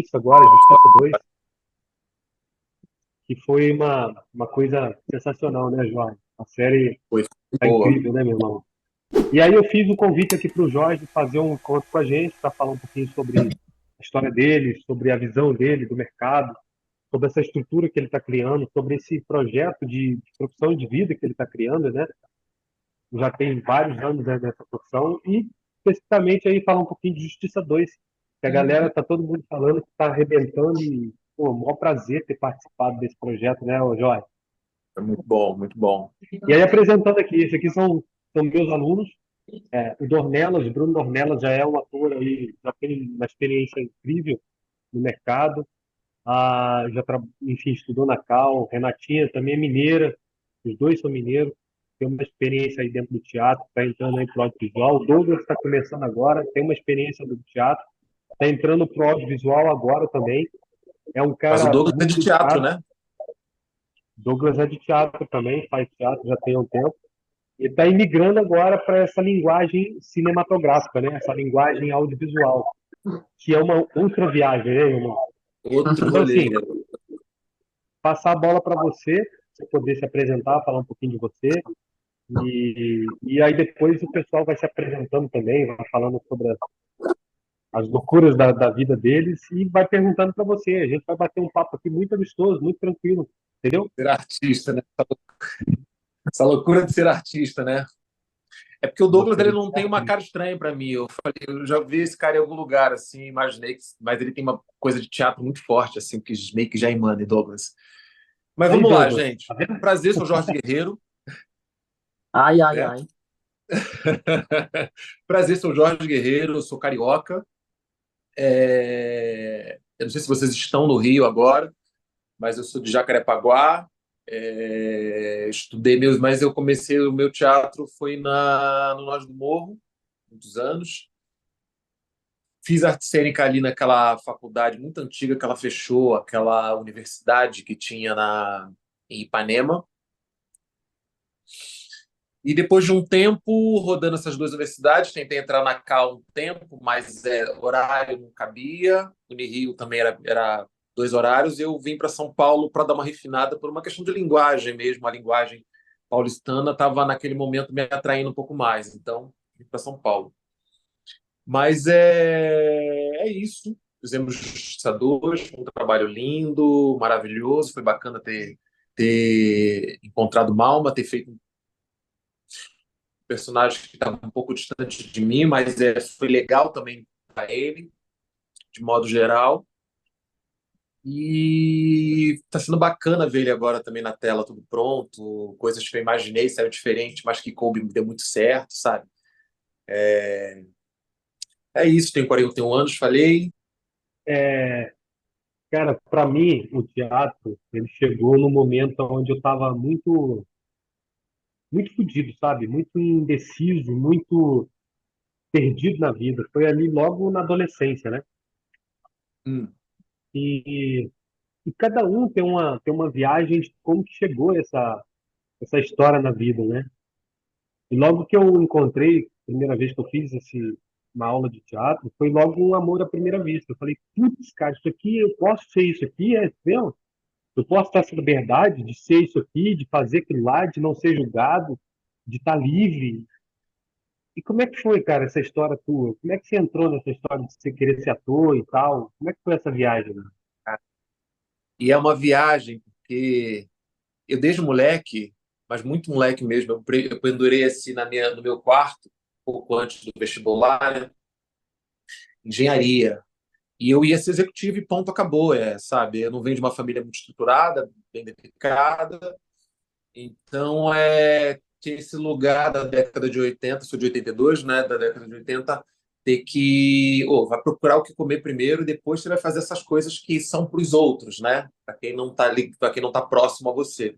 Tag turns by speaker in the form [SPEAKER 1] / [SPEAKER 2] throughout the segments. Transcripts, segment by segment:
[SPEAKER 1] isso agora, Justiça 2, que foi uma coisa sensacional, né, Jorge? A série
[SPEAKER 2] Foi
[SPEAKER 1] tá
[SPEAKER 2] boa.
[SPEAKER 1] incrível, né, meu irmão? E aí eu fiz o convite aqui para o Jorge fazer um encontro com a gente para falar um pouquinho sobre a história dele, sobre a visão dele do mercado, sobre essa estrutura que ele está criando, sobre esse projeto de profissão de vida que ele está criando, né? Já tem vários anos, né, nessa profissão e especificamente aí falar um pouquinho de Justiça 2, que a galera tá todo mundo falando que está arrebentando e pô, maior prazer ter participado desse projeto, né, ô Jorge?
[SPEAKER 2] Foi muito bom, muito bom.
[SPEAKER 1] E aí apresentando aqui, esses aqui são meus alunos. O Dornelas, Bruno Dornelas já é um ator aí, já tem uma experiência incrível no mercado. Enfim, estudou na Cal. Renatinha também é mineira, os dois são mineiros, tem uma experiência aí dentro do teatro, está entrando aí para o audiovisual. O Douglas está começando agora, tem uma experiência do teatro, está entrando para o audiovisual agora também. É um
[SPEAKER 2] Mas o
[SPEAKER 1] cara
[SPEAKER 2] Douglas é
[SPEAKER 1] muito
[SPEAKER 2] de teatro,
[SPEAKER 1] dedicado.
[SPEAKER 2] né?
[SPEAKER 1] Douglas é de teatro também, faz teatro já tem um tempo. E está imigrando agora para essa linguagem cinematográfica, né? Essa linguagem audiovisual, que é uma outra viagem, né, irmão?
[SPEAKER 2] Outro
[SPEAKER 1] Então,
[SPEAKER 2] rolê.
[SPEAKER 1] assim, passar a bola para você, você poder se apresentar, falar um pouquinho de você, e aí depois o pessoal vai se apresentando também, vai falando sobre as loucuras da vida deles e vai perguntando para você. A gente vai bater um papo aqui muito amistoso, muito tranquilo, entendeu?
[SPEAKER 2] Ser artista, né? Essa loucura de ser artista, né? É porque o Douglas
[SPEAKER 1] Gostaria
[SPEAKER 2] ele
[SPEAKER 1] de
[SPEAKER 2] não
[SPEAKER 1] ser
[SPEAKER 2] tem uma cara
[SPEAKER 1] artista.
[SPEAKER 2] estranha para mim. Eu falei, eu já vi esse cara em algum lugar, assim, imaginei que, mas ele tem uma coisa de teatro muito forte, assim, que meio que já emana em Douglas. Mas
[SPEAKER 1] Aí,
[SPEAKER 2] vamos lá,
[SPEAKER 1] Douglas, tá
[SPEAKER 2] gente.
[SPEAKER 1] vendo?
[SPEAKER 2] Prazer, sou Jorge Guerreiro,
[SPEAKER 3] Ai, ai,
[SPEAKER 2] né?
[SPEAKER 3] ai.
[SPEAKER 2] Prazer, sou Jorge Guerreiro, eu sou carioca. Eu não sei se vocês estão no Rio agora, mas eu sou de Jacarepaguá. Estudei meus, mas eu comecei o meu teatro foi no Nós do Morro, muitos anos. Fiz arte cênica ali naquela faculdade muito antiga que ela fechou, aquela universidade que tinha em Ipanema. E depois de um tempo rodando essas duas universidades, tentei entrar na Cal um tempo, mas horário não cabia. Unirio também era dois horários. E eu vim para São Paulo para dar uma refinada por uma questão de linguagem mesmo. A linguagem paulistana estava naquele momento me atraindo um pouco mais. Então, vim para São Paulo. Mas é isso. Fizemos Justiça 2, um trabalho lindo, maravilhoso. Foi bacana ter encontrado Malma, ter feito personagem que estava um pouco distante de mim, mas foi legal também para ele, de modo geral. E está sendo bacana ver ele agora também na tela, tudo pronto, coisas que eu imaginei, saiu diferente, mas que coube, deu muito certo, sabe? É isso, tenho 41 anos, falei.
[SPEAKER 1] É, cara, para mim, o teatro, ele chegou no momento onde eu estava muito fodido, sabe? Muito indeciso, muito perdido na vida. Foi ali logo na adolescência, né?
[SPEAKER 2] Hum,
[SPEAKER 1] E, e cada um tem uma viagem de como que chegou essa história na vida, né? E logo que eu encontrei, primeira vez que eu fiz uma aula de teatro, foi logo um amor à primeira vista. Eu falei, putz, cara, isso aqui, eu posso ser isso aqui, é meu? Eu posso ter essa liberdade de ser isso aqui, de fazer aquilo lá, de não ser julgado, de estar livre. E como é que foi, cara, essa história tua? Como é que você entrou nessa história de você querer ser ator e tal? Como é que foi essa viagem, né?
[SPEAKER 2] e é uma viagem, porque eu desde moleque, mas muito moleque mesmo, eu pendurei assim no meu quarto, um pouco antes do vestibular, né? Engenharia. E eu ia ser executivo e ponto, acabou, sabe? Eu não venho de uma família muito estruturada, bem dedicada, então tinha esse lugar da década de 80, sou de 82, né? Da década de 80, ter que, vai procurar o que comer primeiro e depois você vai fazer essas coisas que são para os outros, né? Para quem não está ali, para quem não está próximo a você.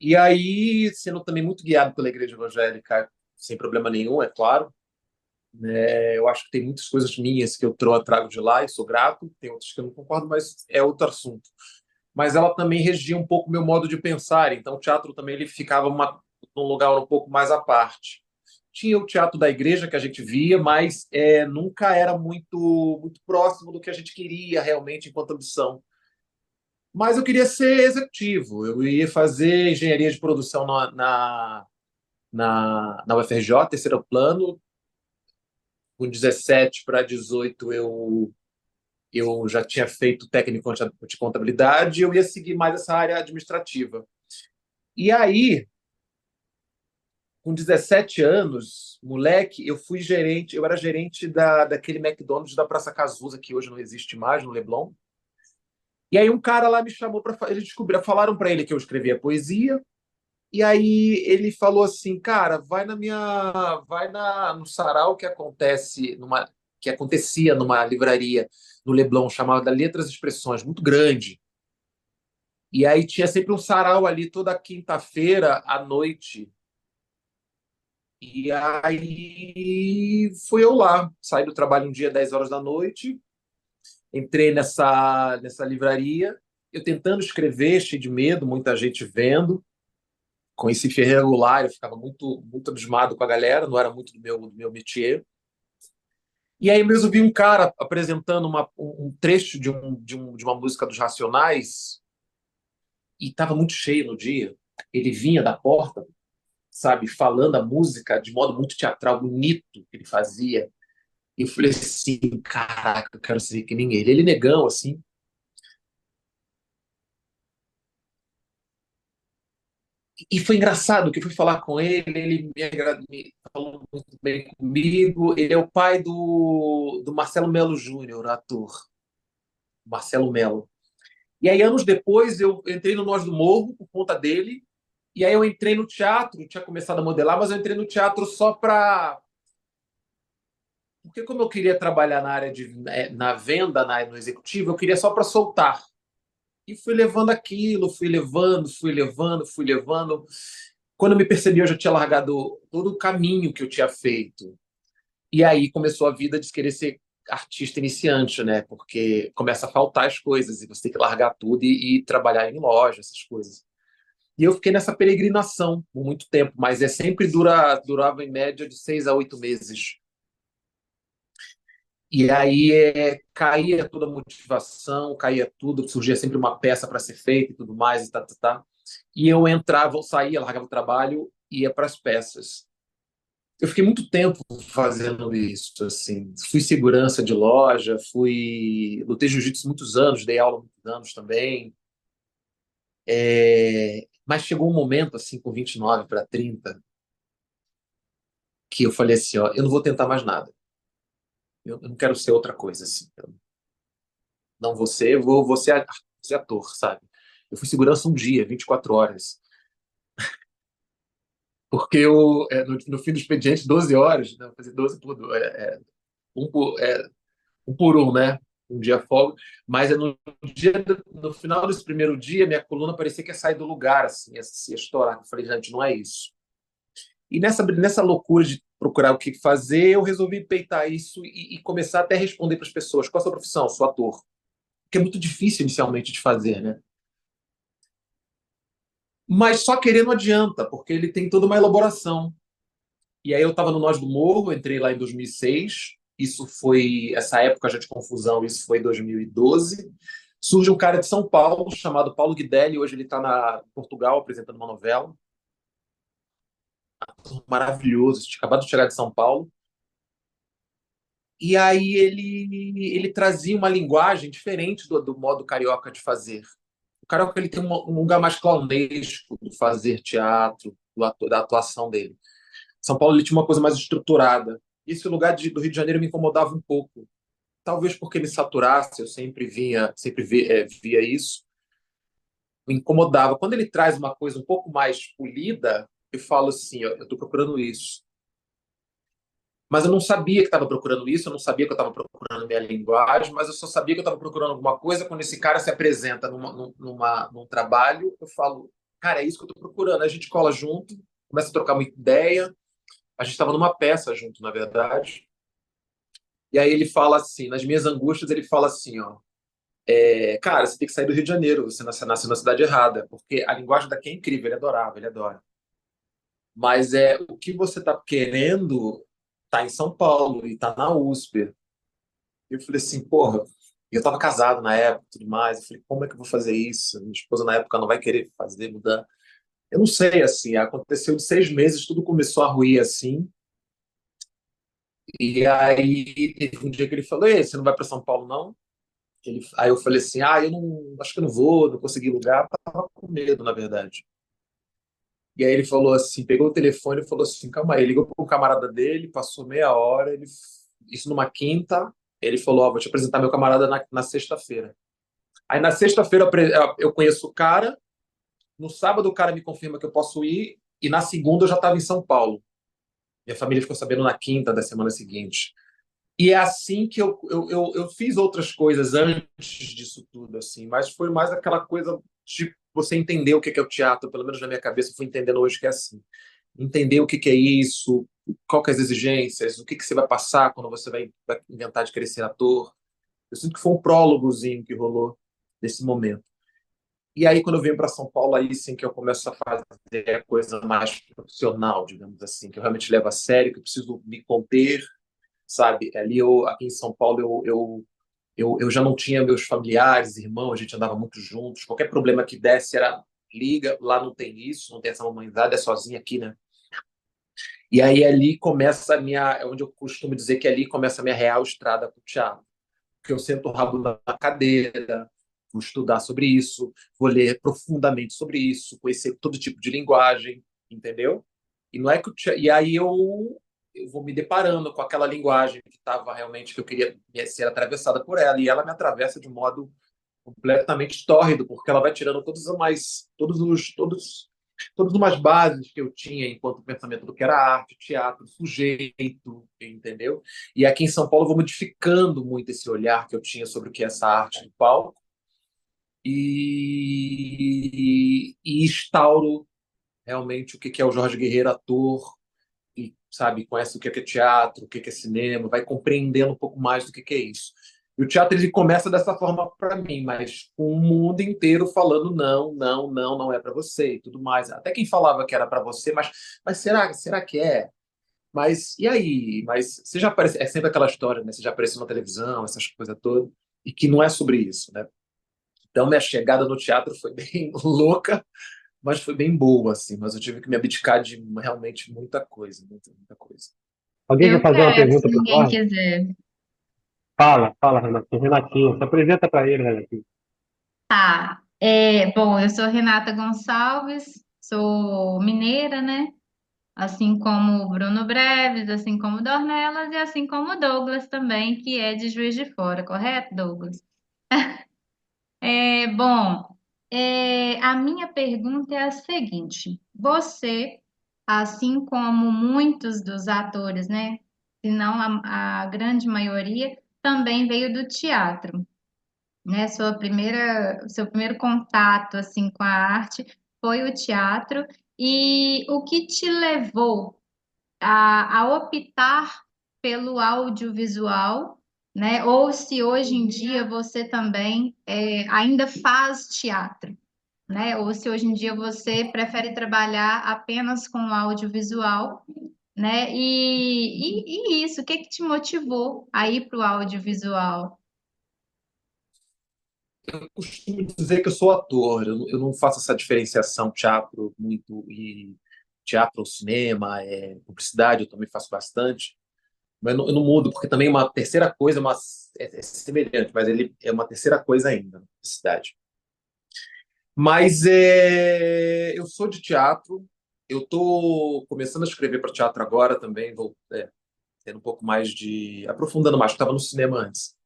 [SPEAKER 2] E aí, sendo também muito guiado pela igreja evangélica, sem problema nenhum, é claro, eu acho que tem muitas coisas minhas que eu trago de lá e sou grato, tem outras que eu não concordo, mas é outro assunto. Mas ela também regia um pouco o meu modo de pensar, então o teatro também ele ficava num lugar um pouco mais à parte. tinha o teatro da igreja que a gente via, mas nunca era muito próximo do que a gente queria realmente enquanto ambição. Mas eu queria ser executivo, eu ia fazer engenharia de produção na UFRJ, terceiro plano. Com 17 para 18, eu já tinha feito técnico de contabilidade e eu ia seguir mais essa área administrativa. E aí, com 17 anos, moleque, eu era gerente daquele McDonald's da Praça Cazuza, que hoje não existe mais, no Leblon. E aí um cara lá me chamou para ele descobrir, falaram para ele que eu escrevia poesia, e aí ele falou assim, cara, no sarau que acontecia numa livraria no Leblon chamada Letras e Expressões, muito grande. E aí tinha sempre um sarau ali toda quinta-feira à noite. E aí fui eu lá, saí do trabalho um dia 10 horas da noite, entrei nessa livraria, eu tentando escrever, cheio de medo, muita gente vendo. Conheci Ferreira Goulart, eu ficava muito abismado com a galera, não era muito do meu métier. E aí mesmo vi um cara apresentando um trecho de uma música dos Racionais e estava muito cheio no dia. Ele vinha da porta, sabe, falando a música de modo muito teatral, bonito que ele fazia. E eu falei assim, caraca, eu quero ser que nem ele. Ele negão, assim. E foi engraçado que eu fui falar com ele, me falou muito bem comigo. Ele é o pai do Marcelo Melo Júnior, ator. Marcelo Melo. E aí, anos depois, eu entrei no Nós do Morro por conta dele. E aí eu entrei no teatro, tinha começado a modelar, mas eu entrei no teatro só para... Porque como eu queria trabalhar na venda, no executivo, eu queria só para soltar. E fui levando aquilo, fui levando. Quando eu me percebi, eu já tinha largado todo o caminho que eu tinha feito. E aí começou a vida de querer ser artista iniciante, né? Porque começa a faltar as coisas e você tem que largar tudo e trabalhar em loja, essas coisas. E eu fiquei nessa peregrinação por muito tempo, mas sempre durava em média de 6 a 8 meses. E aí caía toda a motivação, caía tudo, surgia sempre uma peça para ser feita e tudo mais, e tá, tá, tá. E eu entrava, eu saía, largava o trabalho, ia para as peças. Eu fiquei muito tempo fazendo isso, assim. Fui segurança de loja, lutei jiu-jitsu muitos anos, dei aula muitos anos também. Mas chegou um momento, assim, com 29 para 30, que eu falei assim, ó, eu não vou tentar mais nada. Eu não quero ser outra coisa, assim. Eu não vou ser, vou ser ator, sabe? Eu fui segurança um dia, 24 horas. Porque no fim do expediente, 12 horas, né? Fazer 12 um por, um por um, né? Um dia folga. Mas no final desse primeiro dia, minha coluna parecia que ia sair do lugar, assim, ia estourar. Eu falei, gente, não é isso. E nessa loucura de procurar o que fazer, eu resolvi peitar isso e começar até a responder para as pessoas. Qual a sua profissão? Sou ator. Que é muito difícil inicialmente de fazer, né? Mas só querer não adianta, porque ele tem toda uma elaboração. E aí eu estava no Nós do Morro, entrei lá em 2006. Essa época já de confusão, isso foi em 2012. Surge um cara de São Paulo, chamado Paulo Guidelli, hoje ele está em Portugal apresentando uma novela. Maravilhoso, tinha acabado de chegar de São Paulo. E aí ele trazia uma linguagem diferente do modo carioca de fazer. O carioca ele tem um lugar mais clownesco do fazer teatro, da atuação dele. São Paulo ele tinha uma coisa mais estruturada. Esse lugar do Rio de Janeiro me incomodava um pouco. Talvez porque me saturasse, eu via isso. Me incomodava. Quando ele traz uma coisa um pouco mais polida, eu falo assim, ó, eu estou procurando isso. Mas eu não sabia que estava procurando isso, eu não sabia que eu estava procurando minha linguagem, mas eu só sabia que eu estava procurando alguma coisa. Quando esse cara se apresenta num trabalho, eu falo, cara, é isso que eu estou procurando. A gente cola junto, começa a trocar muita ideia. A gente estava numa peça junto, na verdade. E aí ele fala assim, nas minhas angústias, ele fala assim, ó, cara, você tem que sair do Rio de Janeiro, você nasceu na cidade errada, porque a linguagem daqui é incrível, ele adorava, ele adora. Mas o que você está querendo está em São Paulo e está na USP. Eu falei assim, porra, eu estava casado na época e tudo mais. Eu falei, como é que eu vou fazer isso? Minha esposa na época não vai querer fazer, mudar. Eu não sei, assim, aconteceu de 6 meses, tudo começou a ruir assim. E aí teve um dia que ele falou, ei, você não vai para São Paulo, não? Aí eu falei assim, eu não, acho que eu não vou, não consegui lugar, tava com medo, na verdade. E aí ele falou assim, pegou o telefone e falou assim, calma aí, ligou para um camarada dele, passou meia hora, isso numa quinta, ele falou, vou te apresentar meu camarada na sexta-feira. Aí na sexta-feira eu conheço o cara, no sábado o cara me confirma que eu posso ir, e na segunda eu já estava em São Paulo. Minha família ficou sabendo na quinta da semana seguinte. E é assim que eu fiz outras coisas antes disso tudo, assim, mas foi mais aquela coisa de você entender o que é o teatro, pelo menos na minha cabeça, eu fui entendendo hoje que é assim. Entender o que é isso, qual que é as exigências, o que você vai passar quando você vai inventar de querer ser ator. Eu sinto que foi um prólogozinho que rolou nesse momento. E aí, quando eu venho para São Paulo, aí sim que eu começo a fazer a coisa mais profissional, digamos assim, que eu realmente levo a sério, que eu preciso me conter, sabe? Aqui em São Paulo, eu já não tinha meus familiares, irmãos, a gente andava muito juntos. Qualquer problema que desse era liga, lá não tem isso, não tem essa mamãezada, é sozinha aqui, né? E aí ali começa é onde eu costumo dizer que ali começa a minha real estrada para o teatro. Porque eu sento o rabo na cadeira, vou estudar sobre isso, vou ler profundamente sobre isso, conhecer todo tipo de linguagem, entendeu? E não é que e aí eu vou me deparando com aquela linguagem que estava realmente que eu queria ser atravessada por ela, e ela me atravessa de um modo completamente tórrido, porque ela vai tirando todas umas bases que eu tinha enquanto pensamento do que era arte, teatro, sujeito, entendeu? E aqui em São Paulo eu vou modificando muito esse olhar que eu tinha sobre o que é essa arte do palco e instauro realmente o que é o Jorge Guerreiro ator, e sabe, conhece o que é teatro, o que é cinema, vai compreendendo um pouco mais do que é isso. E o teatro ele começa dessa forma para mim, mas com o mundo inteiro falando não, não, não, não é para você e tudo mais. Até quem falava que era para você, mas será que é? Mas e aí? Mas você já aparece, é sempre aquela história, né? Você já apareceu na televisão, essas coisas todas, e que não é sobre isso, né? Então minha chegada no teatro foi bem louca, mas foi bem boa, assim. Mas eu tive que me abdicar de realmente muita coisa, muita, muita coisa.
[SPEAKER 1] Alguém quer
[SPEAKER 4] Eu
[SPEAKER 1] fazer uma
[SPEAKER 4] quero,
[SPEAKER 1] pergunta
[SPEAKER 4] se
[SPEAKER 1] para o
[SPEAKER 4] ninguém
[SPEAKER 1] Jorge?
[SPEAKER 4] quiser.
[SPEAKER 1] Fala, Renatinho. Renatinho, se apresenta para ele, Renatinho.
[SPEAKER 4] Tá. Bom, eu sou Renata Gonçalves, sou mineira, né? Assim como o Bruno Breves, assim como o Dornelas e assim como o Douglas também, que é de Juiz de Fora, correto, Douglas? Bom, a minha pergunta é a seguinte: você, assim como muitos dos atores, né? Se não a grande maioria, também veio do teatro, né? Seu primeiro contato assim com a arte foi o teatro. E o que te levou a optar pelo audiovisual, né? Ou se hoje em dia você também ainda faz teatro, né? Ou se hoje em dia você prefere trabalhar apenas com o audiovisual, né? E isso, o que que te motivou a ir para o audiovisual?
[SPEAKER 2] Eu costumo dizer que eu sou ator, eu não faço essa diferenciação teatro muito e teatro ou cinema, publicidade eu também faço bastante, mas eu não mudo, porque também uma terceira coisa é semelhante, mas ele é uma terceira coisa ainda, publicidade. Mas eu sou de teatro, eu estou começando a escrever para teatro agora também, vou tendo um pouco mais aprofundando mais, eu estava no cinema antes.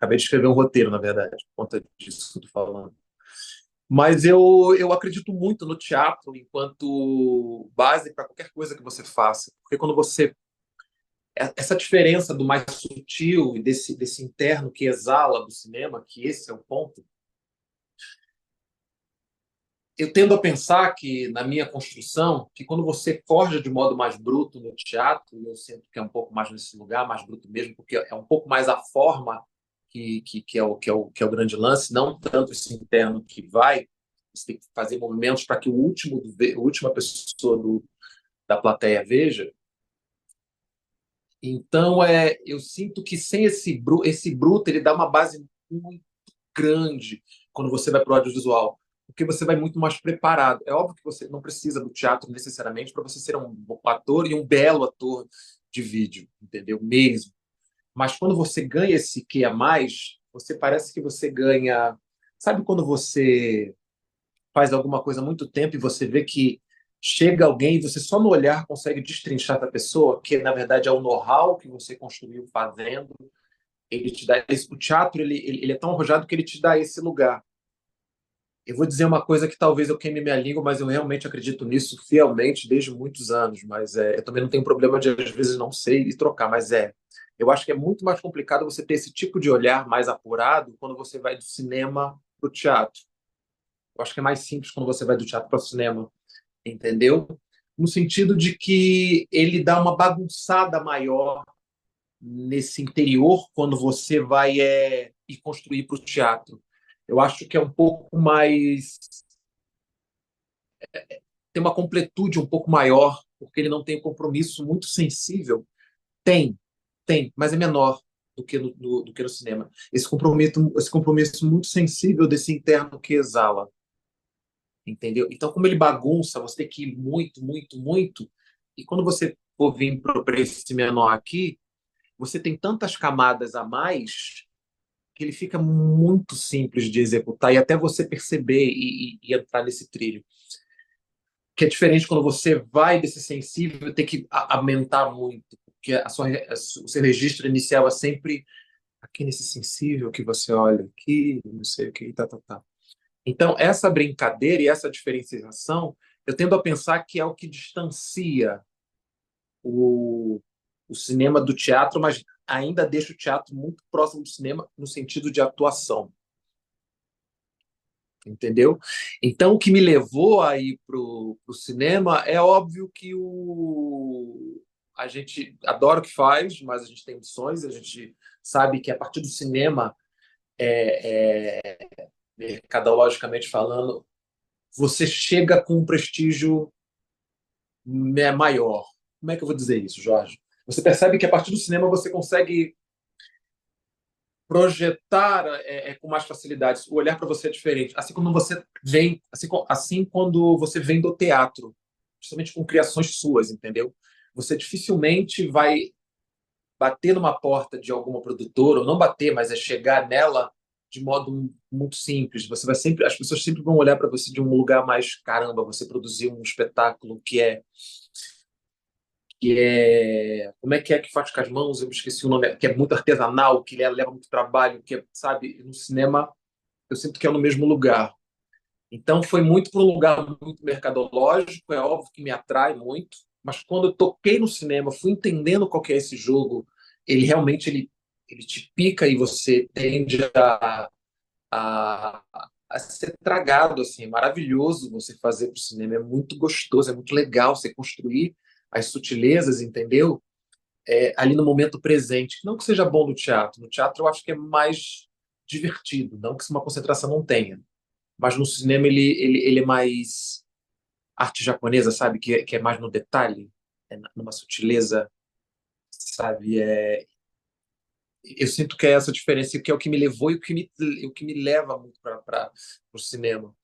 [SPEAKER 2] Acabei de escrever um roteiro, na verdade, por conta disso que eu estou falando. Mas eu acredito muito no teatro enquanto base para qualquer coisa que você faça. Porque quando você. Essa diferença do mais sutil e desse interno que exala do cinema, que esse é o ponto, eu tendo a pensar que, na minha construção, que quando você forja de modo mais bruto no teatro, e eu sinto que é um pouco mais nesse lugar, mais bruto mesmo, porque é um pouco mais a forma que é o grande lance, não tanto esse interno que vai, você tem que fazer movimentos para que a última pessoa da plateia veja. Então, eu sinto que sem esse bruto, ele dá uma base muito grande quando você vai para o audiovisual, porque você vai muito mais preparado. É óbvio que você não precisa do teatro necessariamente para você ser um bom ator e um belo ator de vídeo, entendeu? Mesmo. Mas quando você ganha esse quê a mais, você parece que você ganha. Sabe quando você faz alguma coisa há muito tempo e você vê que chega alguém e você só no olhar consegue destrinchar da pessoa, que na verdade é o know-how que você construiu fazendo. Ele te dá esse, o teatro ele é tão arrojado que ele te dá esse lugar. Eu vou dizer uma coisa que talvez eu queime minha língua, mas eu realmente acredito nisso fielmente desde muitos anos. Mas eu também não tenho problema de, às vezes, não sei e trocar. Mas eu acho que é muito mais complicado você ter esse tipo de olhar mais apurado quando você vai do cinema para o teatro. Eu acho que é mais simples quando você vai do teatro para o cinema, entendeu? No sentido de que ele dá uma bagunçada maior nesse interior quando você vai ir construir para o teatro. Eu acho que é um pouco mais. Tem uma completude um pouco maior, porque ele não tem um compromisso muito sensível. Tem, tem, mas é menor do que no cinema. Esse compromisso muito sensível desse interno que exala, entendeu? Então, como ele bagunça, você tem que ir muito, muito, muito. E quando você for vir para esse menor aqui, você tem tantas camadas a mais que ele fica muito simples de executar e até você perceber e entrar nesse trilho. Que é diferente quando você vai desse sensível ter que aumentar muito, porque o seu registro inicial é sempre aqui nesse sensível que você olha aqui, não sei o que, tá, tá, tá. Então, essa brincadeira e essa diferenciação, eu tendo a pensar que é o que distancia o, o cinema do teatro, mas ainda deixa o teatro muito próximo do cinema no sentido de atuação, entendeu? Então, o que me levou a ir pro cinema é óbvio que a gente adora o que faz, mas a gente tem missões, a gente sabe que a partir do cinema, mercadologicamente falando, você chega com um prestígio maior. Como é que eu vou dizer isso, Jorge? Você percebe que a partir do cinema você consegue projetar com mais facilidade. O olhar para você é diferente. Assim quando você vem, assim quando você vem do teatro, justamente com criações suas, entendeu? Você dificilmente vai bater numa porta de alguma produtora, ou não bater, mas é chegar nela de modo muito simples. Você vai sempre, as pessoas sempre vão olhar para você de um lugar mais caramba. Você produziu um espetáculo como é que faz com as mãos, eu me esqueci o nome, que é muito artesanal, que leva muito trabalho, que sabe, no cinema eu sinto que é no mesmo lugar. Então foi muito para um lugar muito mercadológico, é óbvio que me atrai muito, mas quando eu toquei no cinema, fui entendendo qual que é esse jogo, ele realmente ele te pica e você tende a, a ser tragado, assim, é maravilhoso você fazer para o cinema, é muito gostoso, é muito legal você construir as sutilezas, entendeu? Ali no momento presente. Não que seja bom no teatro. No teatro eu acho que é mais divertido, não que uma concentração não tenha. Mas no cinema ele é mais arte japonesa, sabe? Que é mais no detalhe, numa sutileza, sabe? Eu sinto que é essa diferença, que é o que me levou e o que me leva muito para o cinema.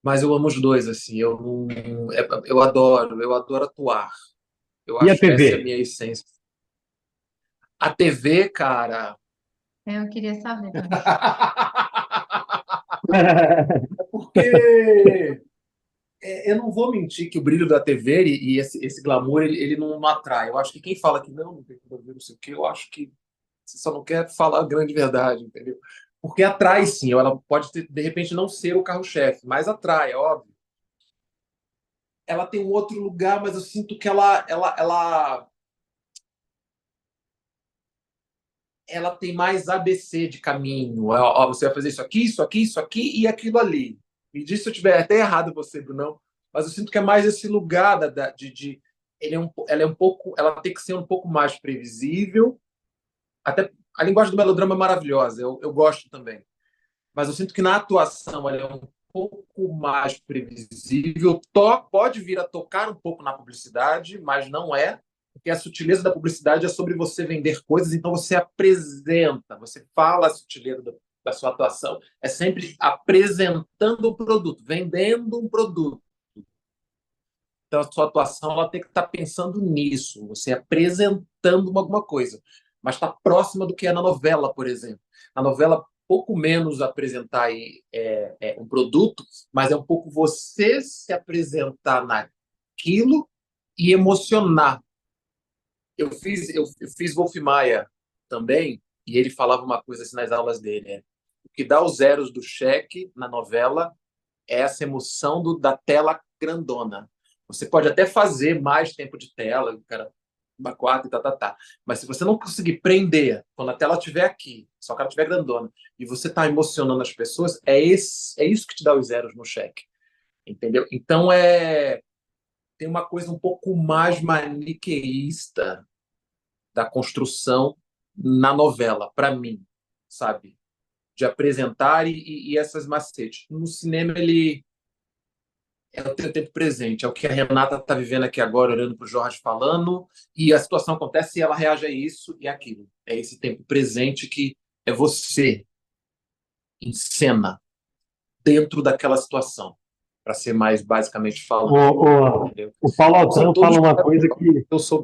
[SPEAKER 2] Mas eu amo os dois, assim. Eu adoro atuar. Eu
[SPEAKER 1] E a
[SPEAKER 2] acho que
[SPEAKER 1] TV?
[SPEAKER 2] essa é a minha essência. A TV, cara.
[SPEAKER 4] Eu queria saber também.
[SPEAKER 2] Porque eu não vou mentir que o brilho da TV e esse glamour ele não atrai. Eu acho que quem fala que não tem tudo a ver, não sei o quê, eu acho que você só não quer falar a grande verdade, entendeu? Porque atrai sim, ela pode de repente não ser o carro-chefe, mas atrai, é óbvio. Ela tem um outro lugar, mas eu sinto que ela tem mais ABC de caminho. Ó, você vai fazer isso aqui, isso aqui, isso aqui e aquilo ali. Me diz se eu estiver até errado você, Brunão, mas eu sinto que é mais esse lugar ela é um pouco, ela tem que ser um pouco mais previsível. Até a linguagem do melodrama é maravilhosa, eu gosto também. Mas eu sinto que na atuação ela é um pouco mais previsível, pode vir a tocar um pouco na publicidade, mas não é, porque a sutileza da publicidade é sobre você vender coisas, então você apresenta, você fala a sutileza da sua atuação, é sempre apresentando o produto, vendendo um produto. Então, a sua atuação ela tem que estar pensando nisso, você apresentando alguma coisa, mas está próxima do que é na novela, por exemplo. Na novela, pouco menos apresentar aí, um produto, mas é um pouco você se apresentar naquilo e emocionar. Eu fiz Wolf Maia também, e ele falava uma coisa assim nas aulas dele: o que dá os zeros do cheque na novela é essa emoção da tela grandona. Você pode até fazer mais tempo de tela, o cara uma quatro e tá. Mas se você não conseguir prender, quando a tela estiver aqui, só que ela estiver grandona, e você está emocionando as pessoas, é isso que te dá os zeros no cheque. Entendeu? Então tem uma coisa um pouco mais maniqueísta da construção na novela, para mim, sabe? De apresentar e essas macetes. No cinema, ele é o teu tempo presente, é o que a Renata está vivendo aqui agora, olhando para o Jorge falando, e a situação acontece e ela reage a isso e aquilo. É esse tempo presente que é você em cena, dentro daquela situação, para ser mais basicamente falando.
[SPEAKER 1] O Paulo Altran fala uma coisa que
[SPEAKER 2] eu sou.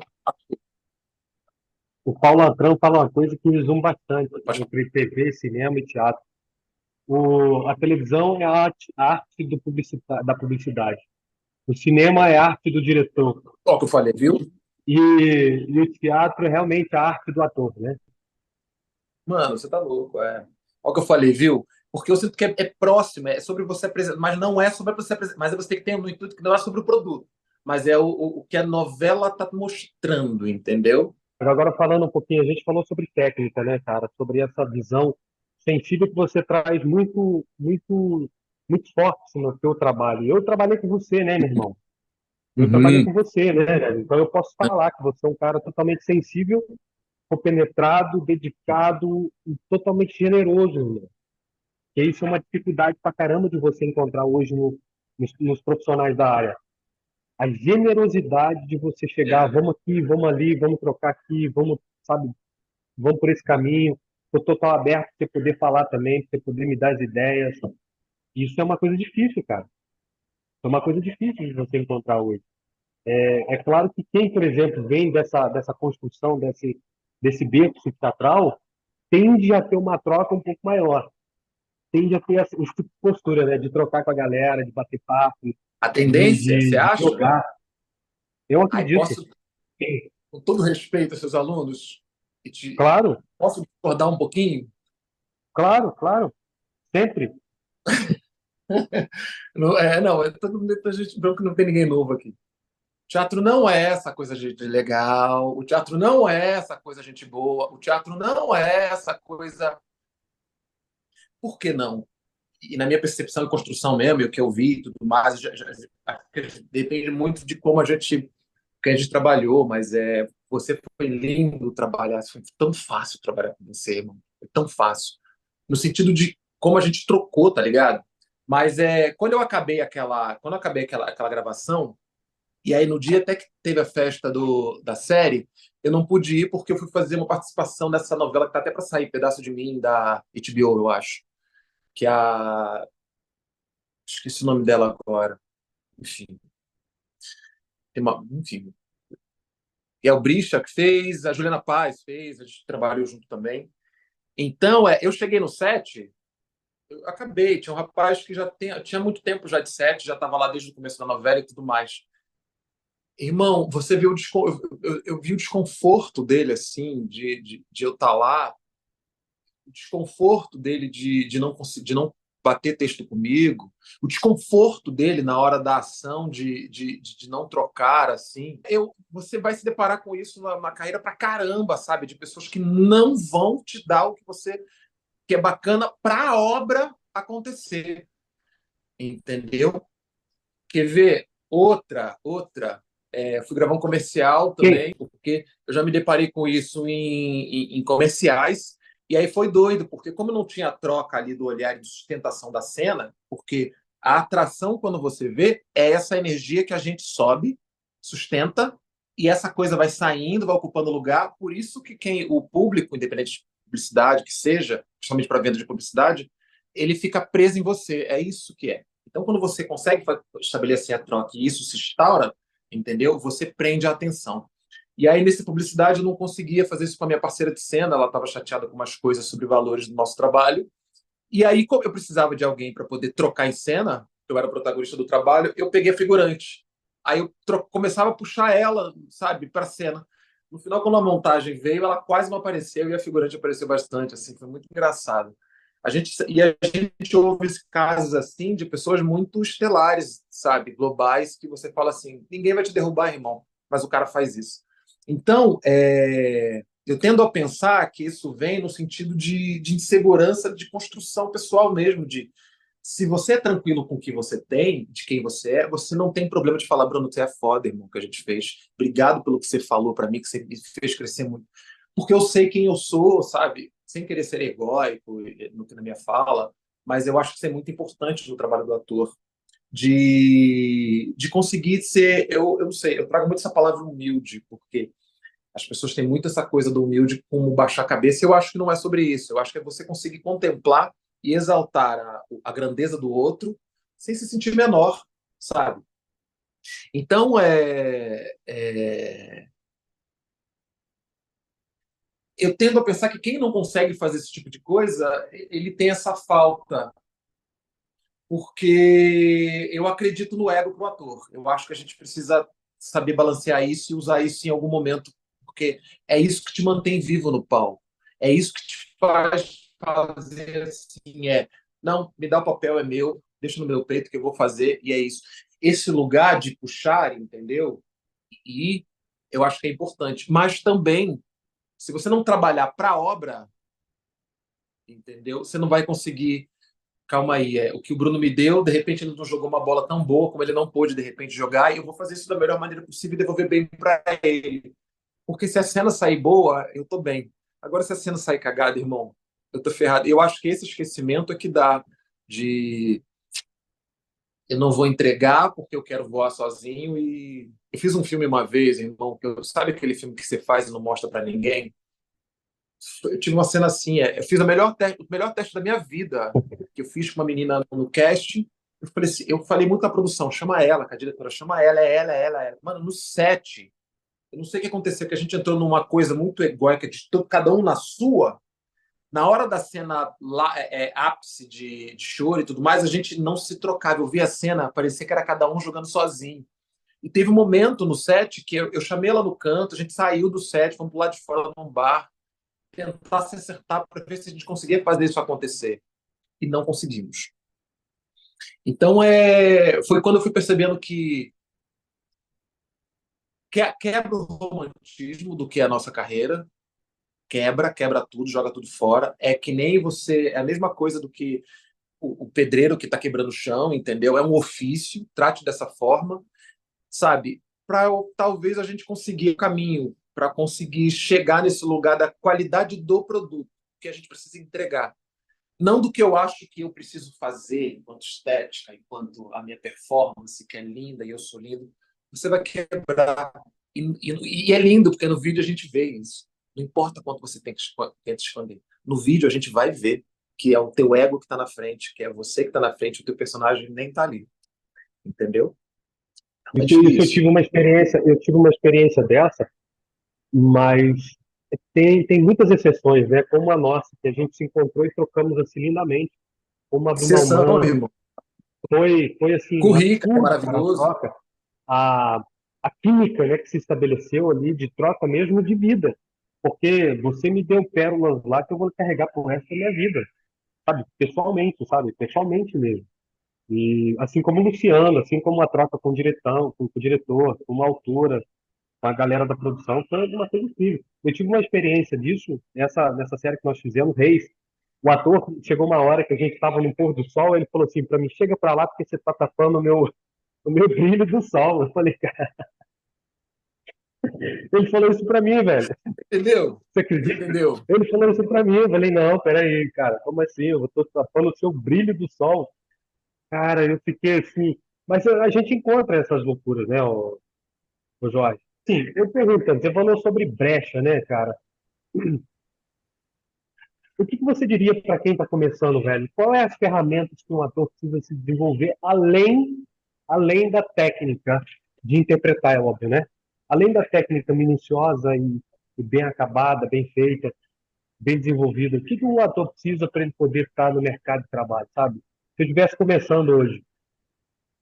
[SPEAKER 1] o Paulo Altran fala uma coisa que me zoom bastante entre TV, cinema e teatro. A televisão é a arte da publicidade. O cinema é a arte do diretor.
[SPEAKER 2] Ó, que eu falei, viu?
[SPEAKER 1] E o teatro é realmente a arte do ator, né?
[SPEAKER 2] Mano, você tá louco, Olha o que eu falei, viu? Porque eu sinto que é próximo, é sobre você apresentar, mas não é sobre você apresentar, mas você tem que ter no intuito que não é sobre o produto, mas é o que a novela tá mostrando, entendeu?
[SPEAKER 1] Agora, falando um pouquinho, a gente falou sobre técnica, né, cara? Sobre essa visão sensível que você traz muito forte no seu trabalho. Eu trabalhei com você, né, meu irmão? Eu trabalhei
[SPEAKER 2] Uhum.
[SPEAKER 1] com você, né, velho? Então eu posso falar que você é um cara totalmente sensível, compenetrado, dedicado e totalmente generoso, irmão. E isso é uma dificuldade pra caramba de você encontrar hoje nos profissionais da área. A generosidade de você chegar, vamos aqui, vamos ali, vamos trocar aqui, vamos, sabe, vamos por esse caminho. Eu estou total aberto para você poder falar também, para você poder me dar as ideias. Isso é uma coisa difícil, cara. É uma coisa difícil de você encontrar hoje. É claro que quem, por exemplo, vem dessa construção, desse berço teatral, tende a ter uma troca um pouco maior. Tende a ter esse tipo de postura, né? De trocar com a galera, de bater papo,
[SPEAKER 2] A tendência, você
[SPEAKER 1] de
[SPEAKER 2] acha?
[SPEAKER 1] jogar. Eu
[SPEAKER 2] Aí
[SPEAKER 1] acredito.
[SPEAKER 2] posso, com todo respeito aos seus alunos,
[SPEAKER 1] Claro,
[SPEAKER 2] posso discordar um pouquinho?
[SPEAKER 1] claro, claro. Sempre.
[SPEAKER 2] Não, todo mundo a gente vê que não tem ninguém novo aqui. O teatro não é essa coisa de legal, o teatro não é essa coisa gente boa, o teatro não é essa coisa. Por que não? E na minha percepção e construção mesmo, e o que eu vi e tudo mais, depende muito de como que a gente trabalhou, mas você foi lindo trabalhar, foi tão fácil trabalhar com você, irmão. Foi tão fácil. No sentido de como a gente trocou, tá ligado? Mas quando eu acabei aquela gravação, e aí no dia até que teve a festa da série, eu não pude ir porque eu fui fazer uma participação nessa novela que tá até para sair, Pedaço de Mim, da HBO, eu acho. Que é a. Esqueci o nome dela agora. Enfim. Enfim. E é o Bricha que fez, a Juliana Paz fez, a gente trabalhou junto também. Então, eu cheguei no set, eu acabei, tinha um rapaz que tinha muito tempo já de set, já estava lá desde o começo da novela e tudo mais. Irmão, você viu eu vi o desconforto dele, assim, de eu estar lá, o desconforto dele de não conseguir, de não bater texto comigo, o desconforto dele na hora da ação de não trocar, assim. Você vai se deparar com isso na carreira pra caramba, sabe? De pessoas que não vão te dar o que é bacana para a obra acontecer, entendeu? Quer ver? Outra. Fui gravar um comercial também, porque eu já me deparei com isso em comerciais, e aí foi doido, porque como não tinha troca ali do olhar e de sustentação da cena, porque A atração, quando você vê, é essa energia que a gente sobe, sustenta, e essa coisa vai saindo, vai ocupando lugar. Por isso que o público, independente de publicidade que seja, principalmente para venda de publicidade, ele fica preso em você. É isso que é. Então, quando você consegue estabelecer a troca e isso se instaura, entendeu? Você prende a atenção. E aí, nessa publicidade, eu não conseguia fazer isso com a minha parceira de cena, ela estava chateada com umas coisas sobre valores do nosso trabalho. E aí, como eu precisava de alguém para poder trocar em cena, eu era o protagonista do trabalho, eu peguei a figurante. Aí eu começava a puxar ela, sabe, para a cena. No final, quando a montagem veio, ela quase não apareceu e a figurante apareceu bastante, assim, foi muito engraçado. A gente ouve casos assim de pessoas muito estelares, sabe, globais, que você fala assim, ninguém vai te derrubar, irmão, mas o cara faz isso. Então, eu tendo a pensar que isso vem no sentido de insegurança, de construção pessoal mesmo, de se você é tranquilo com o que você tem, de quem você não tem problema de falar, Bruno, você é foda, irmão, que a gente fez. Obrigado pelo que você falou para mim, que você me fez crescer muito. Porque eu sei quem eu sou, sabe? Sem querer ser egóico na minha fala, mas eu acho que isso é muito importante no trabalho do ator, de conseguir ser, eu não sei, eu trago muito essa palavra humilde, porque as pessoas têm muito essa coisa do humilde como baixar a cabeça, e eu acho que não é sobre isso. Eu acho que é você conseguir contemplar e exaltar a grandeza do outro sem se sentir menor, sabe? Então, eu tendo a pensar que quem não consegue fazer esse tipo de coisa, ele tem essa falta, porque eu acredito no ego pro ator. Eu acho que a gente precisa saber balancear isso e usar isso em algum momento, porque é isso que te mantém vivo no palco. É isso que te faz fazer assim, não, me dá o papel, é meu, deixa no meu peito que eu vou fazer, e é isso. Esse lugar de puxar, entendeu? E eu acho que é importante. Mas também, se você não trabalhar para a obra, entendeu? Você não vai conseguir. Calma aí, o que o Bruno me deu, de repente ele não jogou uma bola tão boa como ele não pôde de repente jogar, e eu vou fazer isso da melhor maneira possível e devolver bem para ele. Porque se a cena sair boa, eu tô bem. Agora, se a cena sair cagada, irmão, eu tô ferrado. Eu acho que esse esquecimento é que dá de eu não vou entregar porque eu quero voar sozinho. E eu fiz um filme uma vez, irmão, sabe aquele filme que você faz e não mostra para ninguém? Eu tive uma cena assim, eu fiz o melhor teste da minha vida, que eu fiz com uma menina no casting. Eu falei muito na produção, chama ela, com a diretora, chama ela, é ela, é ela, é ela. Mano, no set, eu não sei o que aconteceu, que a gente entrou numa coisa muito egóica, de cada um na sua. Na hora da cena lá, ápice de choro e tudo mais, a gente não se trocava. Eu vi a cena, parecia que era cada um jogando sozinho. E teve um momento no set que eu chamei ela no canto, a gente saiu do set, fomos pro lado de fora num bar, tentar se acertar para ver se a gente conseguia fazer isso acontecer. E não conseguimos. Então, foi quando eu fui percebendo que quebra o romantismo do que é a nossa carreira, quebra tudo, joga tudo fora. É que nem você. É a mesma coisa do que o pedreiro que está quebrando o chão, entendeu? É um ofício, trate dessa forma, sabe? Para talvez a gente conseguir o caminho, para conseguir chegar nesse lugar da qualidade do produto que a gente precisa entregar. Não do que eu acho que eu preciso fazer enquanto estética, enquanto a minha performance, que é linda e eu sou lindo. Você vai quebrar. E é lindo, porque no vídeo a gente vê isso. Não importa quanto você tenta esconder. No vídeo a gente vai ver que é o teu ego que está na frente, que é você que está na frente, o teu personagem nem está ali. Entendeu? É
[SPEAKER 1] Isso,
[SPEAKER 2] difícil.
[SPEAKER 1] eu tive uma experiência dessa, mas tem muitas exceções, né? Como a nossa, que a gente se encontrou e trocamos assim lindamente, como a do
[SPEAKER 2] Sessão,
[SPEAKER 1] Nauman.
[SPEAKER 2] irmão.
[SPEAKER 1] Foi assim,
[SPEAKER 2] Currica, é
[SPEAKER 1] absurdo, cara, a
[SPEAKER 2] maravilhoso.
[SPEAKER 1] troca. A, a química, né, que se estabeleceu ali de troca mesmo de vida. Porque você me deu pérolas lá que eu vou carregar pro resto da minha vida, sabe? Pessoalmente, sabe? Pessoalmente mesmo. E assim como o Luciano, assim como a troca com o diretor, com o diretor, com a autora, com a galera da produção, foi uma coisa incrível. Eu tive uma experiência disso nessa série que nós fizemos, Reis. O ator chegou uma hora que a gente estava no pôr do sol, ele falou assim para mim: chega para lá porque você está tapando o meu brilho do sol. Eu falei, cara, ele falou isso para mim, velho.
[SPEAKER 2] Entendeu?
[SPEAKER 1] Você acredita?
[SPEAKER 2] Entendeu?
[SPEAKER 1] Ele falou isso para mim. Eu falei, não, peraí, cara, como assim? Eu tô tapando o seu brilho do sol. Cara, eu fiquei assim. Mas a gente encontra essas loucuras, né, ô Jorge? Sim, eu perguntando, você falou sobre brecha, né, cara? O que que você diria para quem está começando, velho? Qual é as ferramentas que um ator precisa se desenvolver além da técnica de interpretar, é óbvio, né? Além da técnica minuciosa e bem acabada, bem feita, bem desenvolvida, o que que o ator precisa para ele poder estar no mercado de trabalho, sabe? Se eu estivesse começando hoje,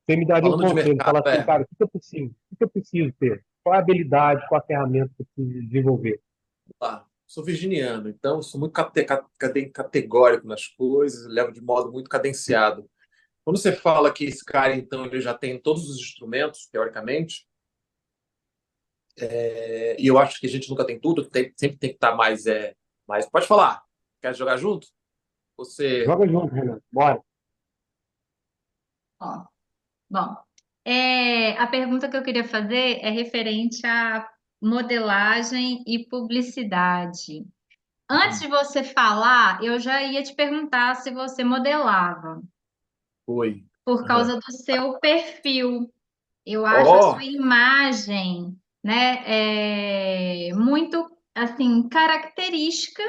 [SPEAKER 1] você me daria um
[SPEAKER 2] Falando de
[SPEAKER 1] conselho,
[SPEAKER 2] mercado,
[SPEAKER 1] falar assim, cara, o que que eu preciso? O que que eu preciso ter? Qual é a habilidade, qual a ferramenta que eu preciso desenvolver?
[SPEAKER 2] tá. Sou virginiano, então sou muito categórico nas coisas, levo de modo muito cadenciado. Quando você fala que esse cara, então, ele já tem todos os instrumentos, teoricamente, e eu acho que a gente nunca tem tudo, sempre tem que estar mais. Pode falar. Quer jogar junto? Você.
[SPEAKER 1] Joga junto, Renan. Bora.
[SPEAKER 4] Ó, bom, a pergunta que eu queria fazer é referente à modelagem e publicidade. Antes de você falar, eu já ia te perguntar se você modelava,
[SPEAKER 2] Foi.
[SPEAKER 4] por
[SPEAKER 2] Aham.
[SPEAKER 4] causa do seu perfil. Eu acho a sua
[SPEAKER 2] Ó,
[SPEAKER 4] imagem, né, muito assim característica,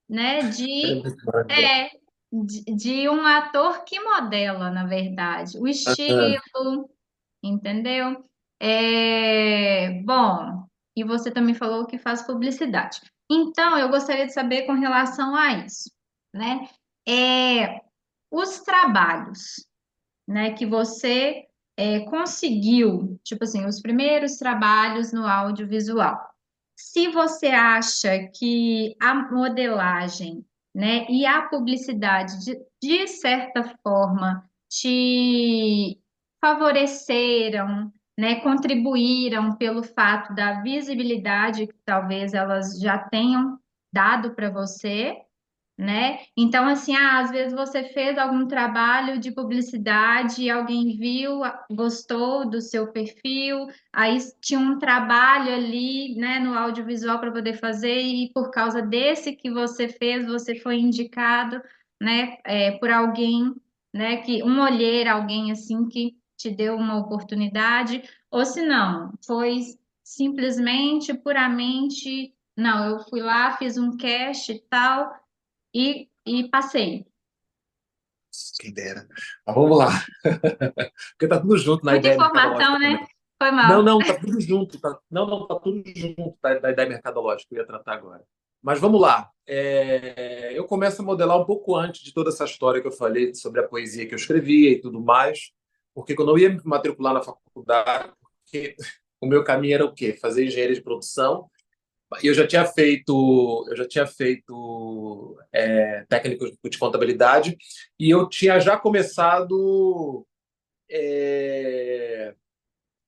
[SPEAKER 4] né, é, de um ator que modela, na verdade, o
[SPEAKER 2] aham.
[SPEAKER 4] estilo, entendeu? Bom, e você também falou que faz publicidade. Então, eu gostaria de saber com relação a isso, né? Os trabalhos, né, que você conseguiu, tipo assim, os primeiros trabalhos no audiovisual. Se você acha que a modelagem, né, e a publicidade, de certa forma, te favoreceram, né, contribuíram pelo fato da visibilidade que talvez elas já tenham dado para você, né? Então, assim, às vezes você fez algum trabalho de publicidade e alguém viu, gostou do seu perfil, aí tinha um trabalho ali, né, no audiovisual para poder fazer, e por causa desse que você fez, você foi indicado, né, por alguém, né, que um olheiro, alguém assim que te deu uma oportunidade, ou se não, foi simplesmente, puramente, não, eu fui lá, fiz um cast e tal e passei.
[SPEAKER 2] Quem dera. Mas vamos lá. Porque tá tudo junto na
[SPEAKER 4] Muita
[SPEAKER 2] ideia mercadológica
[SPEAKER 4] informação, né?
[SPEAKER 2] também.
[SPEAKER 4] Foi
[SPEAKER 2] Não,
[SPEAKER 4] mal.
[SPEAKER 2] não, tá tudo junto. Não, não, tá tudo junto da ideia mercadológica que eu ia tratar agora. Mas vamos lá. Eu começo a modelar um pouco antes de toda essa história que eu falei sobre a poesia que eu escrevia e tudo mais, porque quando eu ia me matricular na faculdade, porque o meu caminho era o quê? Fazer engenharia de produção. Eu já tinha feito técnico de contabilidade e eu tinha já começado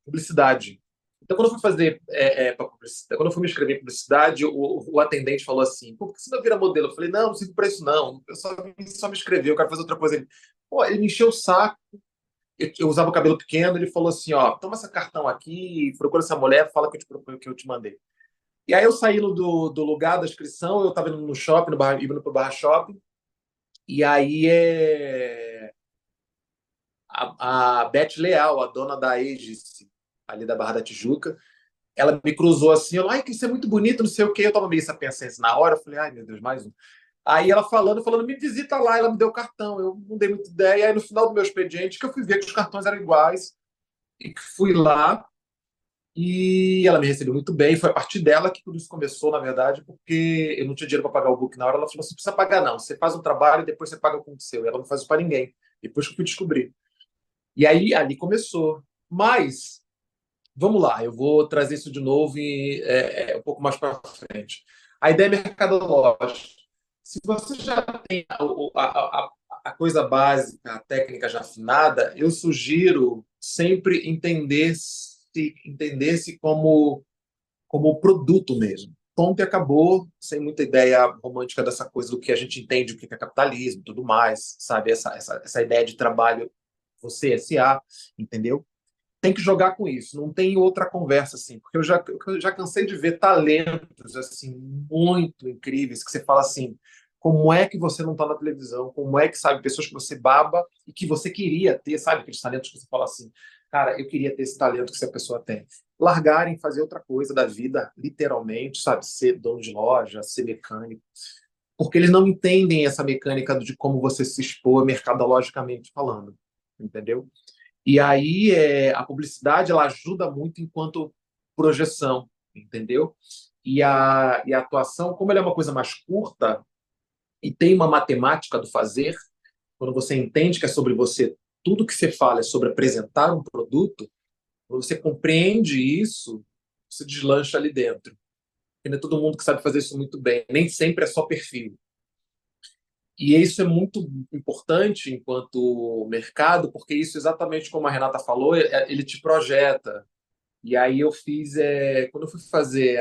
[SPEAKER 2] publicidade. Então, quando eu fui fazer publicidade, quando eu fui me inscrever em publicidade, o atendente falou assim: Pô, por que você não vira modelo? Eu falei: Não, não sirvo para isso, não. Eu só me inscrevi, eu quero fazer outra coisa. Ele me encheu o saco. Eu usava o cabelo pequeno. Ele falou assim: Ó, toma esse cartão aqui, procura essa mulher, fala que eu te mandei. E aí eu saí do lugar da inscrição, eu estava indo no shopping, indo pro Barra Shopping, e aí a Beth Leal, a dona da Aegis, ali da Barra da Tijuca, ela me cruzou assim, ela, ai, que isso é muito bonito, não sei o quê. Eu tava meio sapiensense na hora, eu falei, ai, meu Deus, mais um. Aí ela falando, me visita lá, ela me deu o cartão, eu não dei muita ideia. Aí no final do meu expediente, que eu fui ver que os cartões eram iguais, e que fui lá, e ela me recebeu muito bem. Foi a partir dela que tudo isso começou, na verdade, porque eu não tinha dinheiro para pagar o book na hora. Ela falou: Você não precisa pagar, não. Você faz um trabalho e depois você paga com o seu. E ela não faz isso para ninguém. Depois que eu fui descobrir. E aí ali começou. Mas, vamos lá, eu vou trazer isso de novo um pouco mais para frente. A ideia é mercadológica. Se você já tem a coisa básica, a técnica já afinada, eu sugiro sempre entender-se como produto mesmo. Ponto e acabou, sem muita ideia romântica dessa coisa do que a gente entende, o que é capitalismo, tudo mais, sabe? Essa ideia de trabalho, você, SA, entendeu? Tem que jogar com isso, não tem outra conversa assim, porque eu já cansei de ver talentos assim muito incríveis que você fala assim, como é que você não está na televisão, como é que, sabe, pessoas que você baba e que você queria ter, sabe, aqueles talentos que você fala assim, cara, eu queria ter esse talento que essa pessoa tem. Largarem, fazer outra coisa da vida, literalmente, sabe, ser dono de loja, ser mecânico, porque eles não entendem essa mecânica de como você se expor mercadologicamente falando, entendeu? E aí a publicidade ela ajuda muito enquanto projeção, entendeu? E a atuação, como ela é uma coisa mais curta e tem uma matemática do fazer, quando você entende que é sobre você, tudo que você fala é sobre apresentar um produto, quando você compreende isso, você deslancha ali dentro. Porque não é todo mundo que sabe fazer isso muito bem, nem sempre é só perfil. E isso é muito importante enquanto mercado, porque isso, exatamente como a Renata falou, ele te projeta. E aí eu fiz, quando eu fui fazer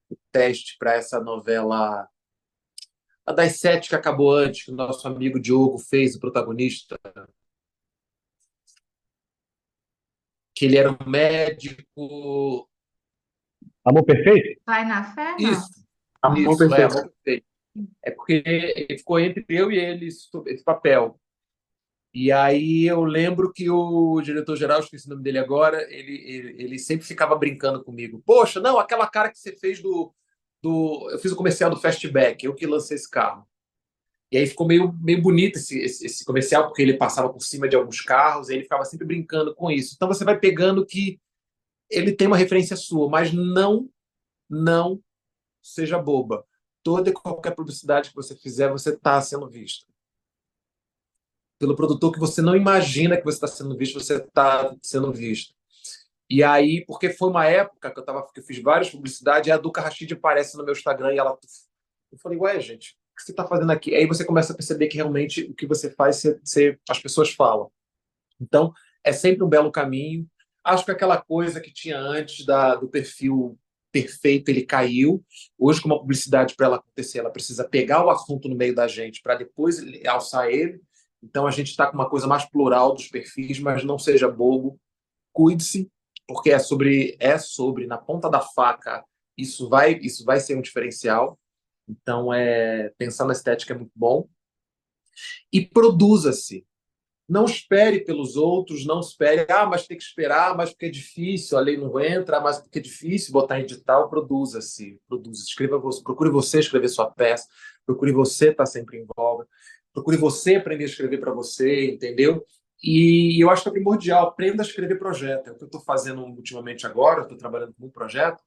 [SPEAKER 2] o teste para essa novela, a das sete que acabou antes, que o nosso amigo Diogo fez, o protagonista, que ele era um médico.
[SPEAKER 1] Amor Perfeito?
[SPEAKER 4] Vai na fé, não?
[SPEAKER 2] Isso,
[SPEAKER 3] Amor
[SPEAKER 2] isso,
[SPEAKER 3] perfeito.
[SPEAKER 2] amor perfeito. É porque ficou entre eu e ele esse papel. E aí eu lembro que o diretor-geral, esqueci o nome dele agora, ele sempre ficava brincando comigo. Poxa, não, aquela cara que você fez Eu fiz o comercial do Fastback, eu que lancei esse carro. E aí ficou meio bonito esse comercial, porque ele passava por cima de alguns carros, e ele ficava sempre brincando com isso. Então você vai pegando que ele tem uma referência sua, mas não seja boba. Toda e qualquer publicidade que você fizer, você está sendo visto pelo produtor que você não imagina que você está sendo visto, você está sendo visto. E aí, porque foi uma época que eu fiz várias publicidades, e a Duca Rashid aparece no meu Instagram e ela. Eu falei, ué, gente, o que você está fazendo aqui? Aí você começa a perceber que realmente o que você faz, as pessoas falam. Então, é sempre um belo caminho. Acho que aquela coisa que tinha antes do perfil perfeito, ele caiu. Hoje, com uma publicidade para ela acontecer, ela precisa pegar o assunto no meio da gente para depois alçar ele. Então, a gente está com uma coisa mais plural dos perfis, mas não seja bobo, cuide-se, porque é sobre, na ponta da faca, isso vai ser um diferencial. Então, pensar na estética é muito bom. E produza-se. Não espere pelos outros, não espere, mas tem que esperar, mas porque é difícil, a lei não entra, mas porque é difícil botar em edital, produza-se, produza, escreva, procure você escrever sua peça, procure você estar sempre em voga, procure você aprender a escrever para você, entendeu? E eu acho que é primordial, aprenda a escrever projeto. É o que eu estou fazendo ultimamente agora, eu estou trabalhando com um projeto,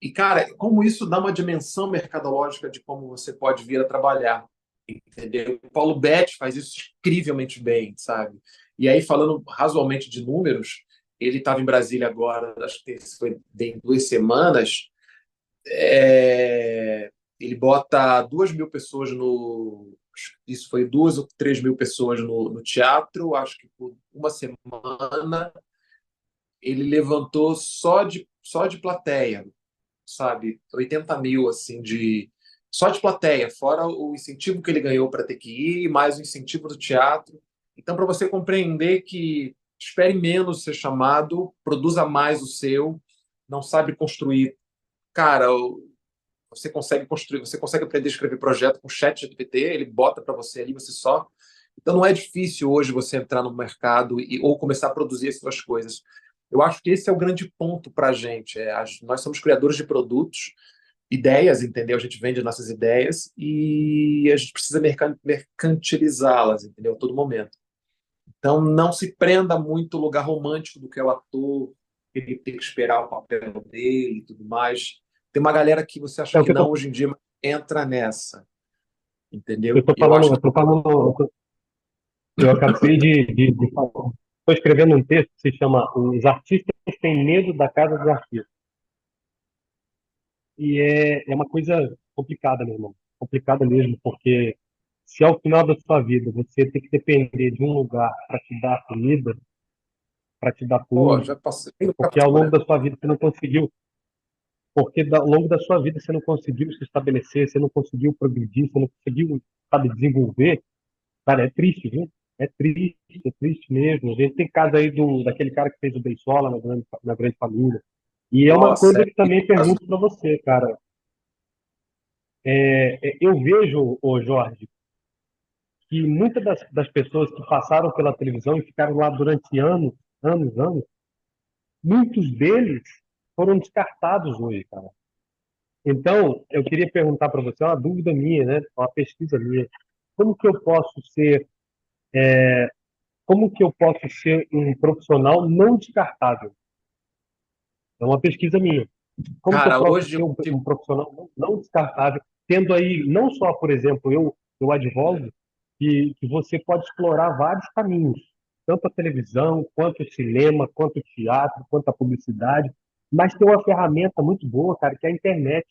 [SPEAKER 2] e, cara, como isso dá uma dimensão mercadológica de como você pode vir a trabalhar, entendeu? O Paulo Betti faz isso incrivelmente bem, sabe? E aí, falando razoavelmente de números, ele estava em Brasília agora, acho que foi em 2 semanas, ele bota 2.000 pessoas no... Isso foi 2 ou 3 mil pessoas no teatro, acho que por uma semana ele levantou só de plateia, sabe, 80 mil, assim, só de plateia, fora o incentivo que ele ganhou para ter que ir, mais o incentivo do teatro. Então, para você compreender que espere menos ser chamado, produza mais o seu, não sabe construir. Cara, você consegue construir, você consegue aprender a escrever projeto com o chat GPT, ele bota para você ali, você só. Então, não é difícil hoje você entrar no mercado ou começar a produzir as suas coisas. Eu acho que esse é o grande ponto para a gente. Nós somos criadores de produtos, ideias, entendeu? A gente vende nossas ideias e a gente precisa mercantilizá-las, entendeu? A todo momento. Então, não se prenda muito ao lugar romântico do que é o ator, ele tem que esperar o papel dele e tudo mais. Tem uma galera que você acha
[SPEAKER 1] É o
[SPEAKER 2] que
[SPEAKER 1] que
[SPEAKER 2] não, hoje em dia entra nessa,
[SPEAKER 1] eu
[SPEAKER 2] entendeu?
[SPEAKER 1] estou
[SPEAKER 2] Eu
[SPEAKER 1] falando,
[SPEAKER 2] acho
[SPEAKER 1] eu
[SPEAKER 2] que
[SPEAKER 1] tô falando, eu acabei de falar. Estou escrevendo um texto que se chama Os Artistas Têm Medo da Casa dos Artistas. E é uma coisa complicada, meu irmão. Complicada mesmo, porque se ao final da sua vida você tem que depender de um lugar para te dar
[SPEAKER 2] pô,
[SPEAKER 1] comida,
[SPEAKER 2] já passei, já
[SPEAKER 1] porque ao
[SPEAKER 2] passou,
[SPEAKER 1] longo
[SPEAKER 2] né?
[SPEAKER 1] da sua vida você não conseguiu, ao longo da sua vida você não conseguiu se estabelecer, você não conseguiu progredir, você não conseguiu, sabe, desenvolver, cara, é triste, viu? É triste mesmo. A gente tem caso aí daquele cara que fez o Beisola na grande família. E é uma
[SPEAKER 2] Nossa,
[SPEAKER 1] coisa que também pergunto para você, cara. Eu vejo, ô Jorge, que muitas das pessoas que passaram pela televisão e ficaram lá durante anos, anos, anos, muitos deles foram descartados hoje, cara. Então, eu queria perguntar para você, é uma dúvida minha, né? Uma pesquisa minha. Como que eu posso ser, como que eu posso ser um profissional não descartável? É uma pesquisa minha. Como que eu
[SPEAKER 2] Cara,
[SPEAKER 1] posso
[SPEAKER 2] hoje
[SPEAKER 1] ser
[SPEAKER 2] eu
[SPEAKER 1] um profissional não descartável, tendo aí, não só, por exemplo, eu advogo que você pode explorar vários caminhos, tanto a televisão, quanto o cinema, quanto o teatro, quanto a publicidade, mas tem uma ferramenta muito boa, cara, que é a internet.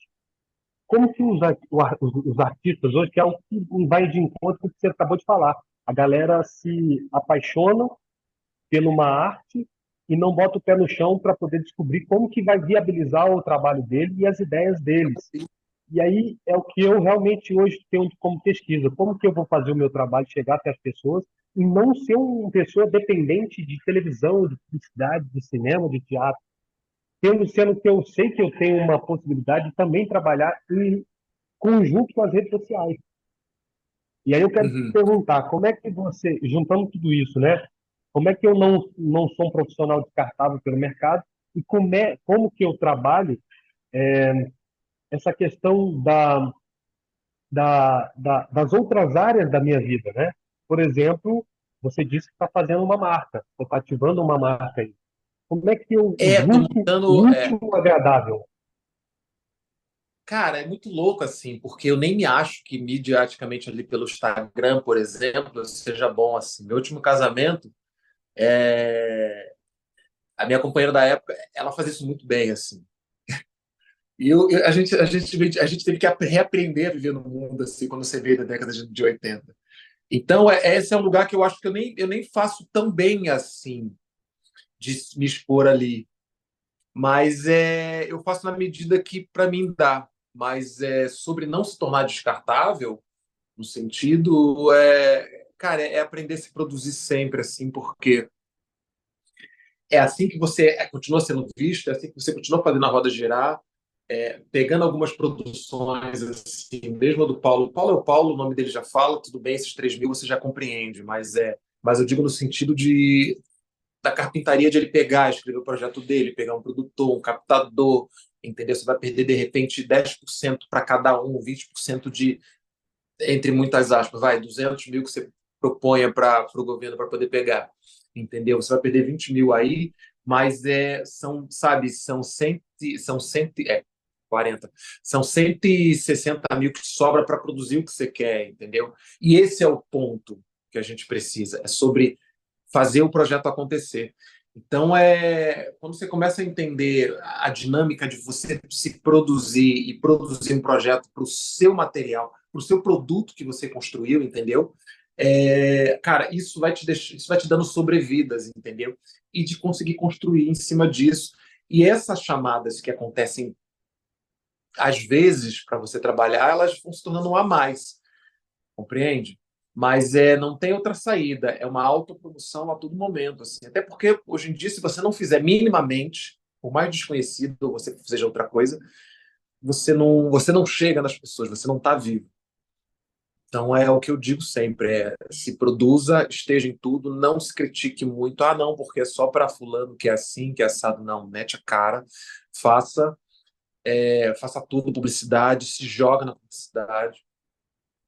[SPEAKER 1] Como que os artistas hoje, que é o que vai de encontro com o que você acabou de falar, a galera se apaixona por uma arte e não bota o pé no chão para poder descobrir como que vai viabilizar o trabalho dele e as ideias deles. E aí é o que eu realmente hoje tenho como pesquisa. Como que eu vou fazer o meu trabalho chegar até as pessoas e não ser uma pessoa dependente de televisão, de publicidade, de cinema, de teatro, sendo que eu sei que eu tenho uma possibilidade de também trabalhar em conjunto com as redes sociais. E aí eu quero te
[SPEAKER 2] Uhum.
[SPEAKER 1] perguntar, como é que você, juntando tudo isso, né? Como é que eu não sou um profissional descartável pelo mercado e como que eu trabalho essa questão das outras áreas da minha vida, né? Por exemplo, você disse que está fazendo uma marca, você está ativando uma marca aí. Como é que eu
[SPEAKER 2] tô
[SPEAKER 1] junto
[SPEAKER 2] montando.
[SPEAKER 1] o útil ao agradável?
[SPEAKER 2] Cara, é muito louco assim, porque eu nem me acho que midiaticamente ali pelo Instagram, por exemplo, eu seja bom assim. Meu último casamento, a minha companheira da época, ela fazia isso muito bem assim. E a gente teve que reaprender a viver no mundo assim quando você veio da década de 80. Então, esse é um lugar que eu acho que eu nem faço tão bem assim de me expor ali. Mas eu faço na medida que para mim dá. Mas sobre não se tornar descartável, no sentido, cara, é aprender a se produzir sempre, assim, porque é assim que você continua sendo visto, é assim que você continua fazendo a roda girar, pegando algumas produções, assim, mesmo a do Paulo. O Paulo é o Paulo, o nome dele já fala, tudo bem, esses 3.000 você já compreende, mas eu digo no sentido da carpintaria de ele pegar, escrever o projeto dele, pegar um produtor, um captador, entendeu? Você vai perder, de repente, 10% para cada um, 20% entre muitas aspas, 200 mil que você proponha para o governo para poder pegar, entendeu? Você vai perder 20 mil aí, mas são, sabe, são 40, são 160 mil que sobra para produzir o que você quer, entendeu? E esse é o ponto que a gente precisa, é sobre fazer o projeto acontecer. Então, quando você começa a entender a dinâmica de você se produzir e produzir um projeto para o seu material, para o seu produto que você construiu, entendeu? Cara, isso vai te dando sobrevidas, entendeu? E de conseguir construir em cima disso. E essas chamadas que acontecem às vezes para você trabalhar, elas vão se tornando um a mais, compreende? Mas não tem outra saída, é uma autopromoção a todo momento, assim. Até porque hoje em dia, se você não fizer minimamente, por mais desconhecido ou você seja outra coisa, você não chega nas pessoas, você não está vivo. Então é o que eu digo sempre, se produza, esteja em tudo, não se critique muito, não, porque é só para fulano que é assim, que é assado, não, mete a cara, faça, faça tudo, publicidade, se joga na publicidade.